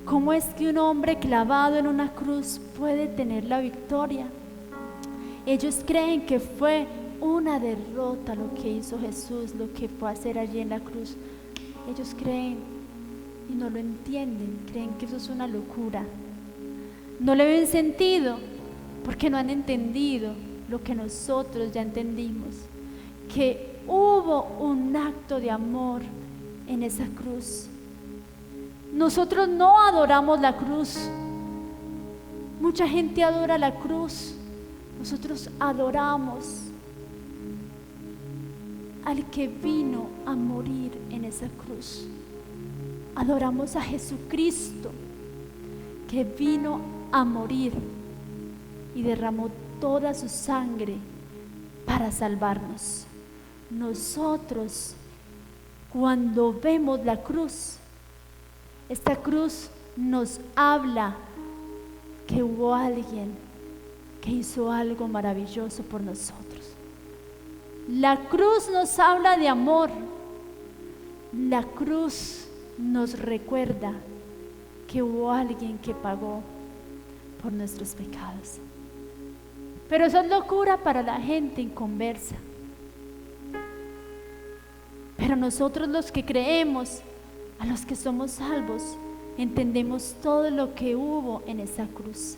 ¿Cómo es que un hombre clavado en una cruz puede tener la victoria? Ellos creen que fue una derrota lo que hizo Jesús, lo que fue a hacer allí en la cruz. Ellos creen y no lo entienden, creen que eso es una locura. No le ven sentido porque no han entendido lo que nosotros ya entendimos, que hubo un acto de amor en esa cruz. Nosotros no adoramos la cruz. Mucha gente adora la cruz. Nosotros adoramos al que vino a morir en esa cruz. Adoramos a Jesucristo, que vino a morir y derramó toda su sangre para salvarnos. Nosotros, cuando vemos la cruz, esta cruz nos habla que hubo alguien que hizo algo maravilloso por nosotros. La cruz nos habla de amor. La cruz nos recuerda que hubo alguien que pagó por nuestros pecados. Pero eso es locura para la gente inconversa. Pero nosotros, los que creemos, a los que somos salvos, entendemos todo lo que hubo en esa cruz.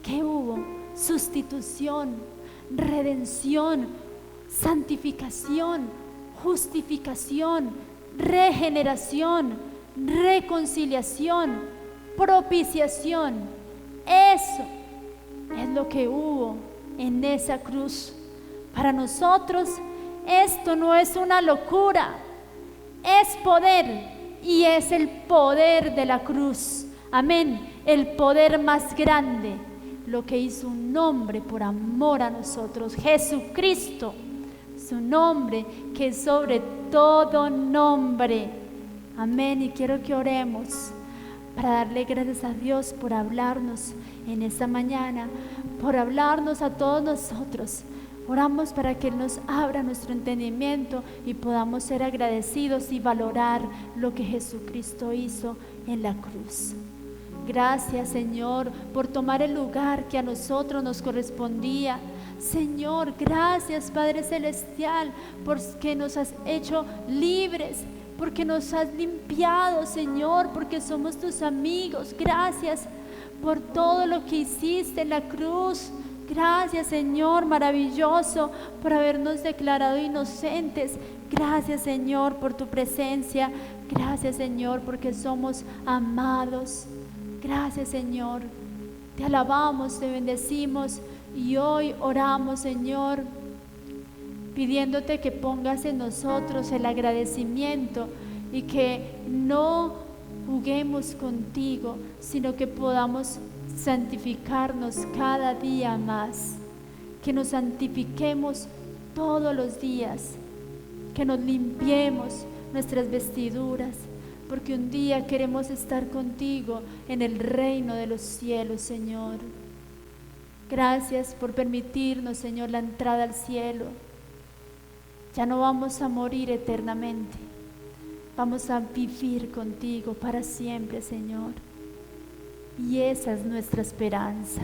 ¿Qué hubo? Sustitución, redención, santificación, justificación, regeneración, reconciliación, propiciación. Eso es lo que hubo en esa cruz. Para nosotros esto no es una locura, es poder, y es el poder de la cruz. Amén. El poder más grande, lo que hizo un hombre por amor a nosotros, Jesucristo, su nombre que es sobre todo nombre. Amén. Y quiero que oremos para darle gracias a Dios por hablarnos en esta mañana, por hablarnos a todos nosotros. Oramos para que Él nos abra nuestro entendimiento y podamos ser agradecidos y valorar lo que Jesucristo hizo en la cruz. Gracias, Señor, por tomar el lugar que a nosotros nos correspondía. Señor, gracias, Padre Celestial, porque nos has hecho libres, porque nos has limpiado, Señor, porque somos tus amigos. Gracias por todo lo que hiciste en la cruz. Gracias, Señor, maravilloso, por habernos declarado inocentes. Gracias, Señor, por tu presencia. Gracias, Señor, porque somos amados. Gracias, Señor. Te alabamos, te bendecimos y hoy oramos, Señor, pidiéndote que pongas en nosotros el agradecimiento y que no juguemos contigo, sino que podamos santificarnos cada día más, que nos santifiquemos todos los días, que nos limpiemos nuestras vestiduras, porque un día queremos estar contigo en el reino de los cielos, Señor. Gracias por permitirnos, Señor, la entrada al cielo. Ya no vamos a morir eternamente, vamos a vivir contigo para siempre, Señor. Y esa es nuestra esperanza.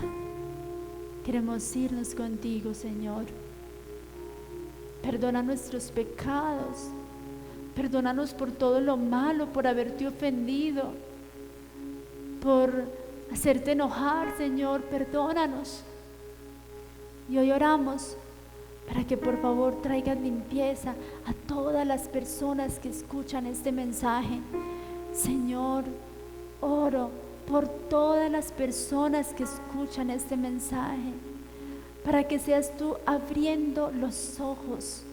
Queremos irnos contigo, Señor. Perdona nuestros pecados. Perdónanos por todo lo malo, por haberte ofendido, por hacerte enojar, Señor. Perdónanos. Y hoy oramos para que por favor traigas limpieza a todas las personas que escuchan este mensaje. Señor, oro por todas las personas que escuchan este mensaje, para que seas tú abriendo los ojos,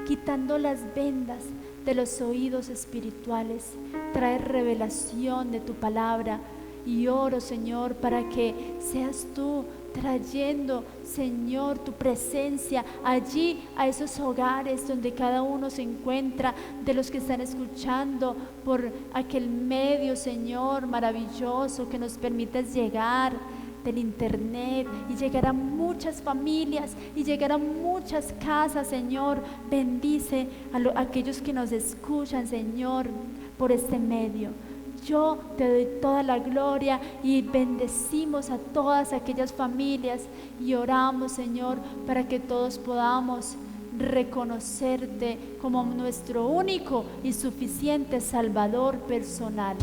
quitando las vendas de los oídos espirituales, traer revelación de tu palabra. Y oro, Señor, para que seas tú trayendo, Señor, tu presencia allí a esos hogares donde cada uno se encuentra, de los que están escuchando por aquel medio, Señor, maravilloso que nos permitas llegar del internet y llegar a muchas familias y llegar a muchas casas, Señor. Bendice a aquellos que nos escuchan, Señor, por este medio. Yo te doy toda la gloria y bendecimos a todas aquellas familias y oramos, Señor, para que todos podamos reconocerte como nuestro único y suficiente Salvador personal.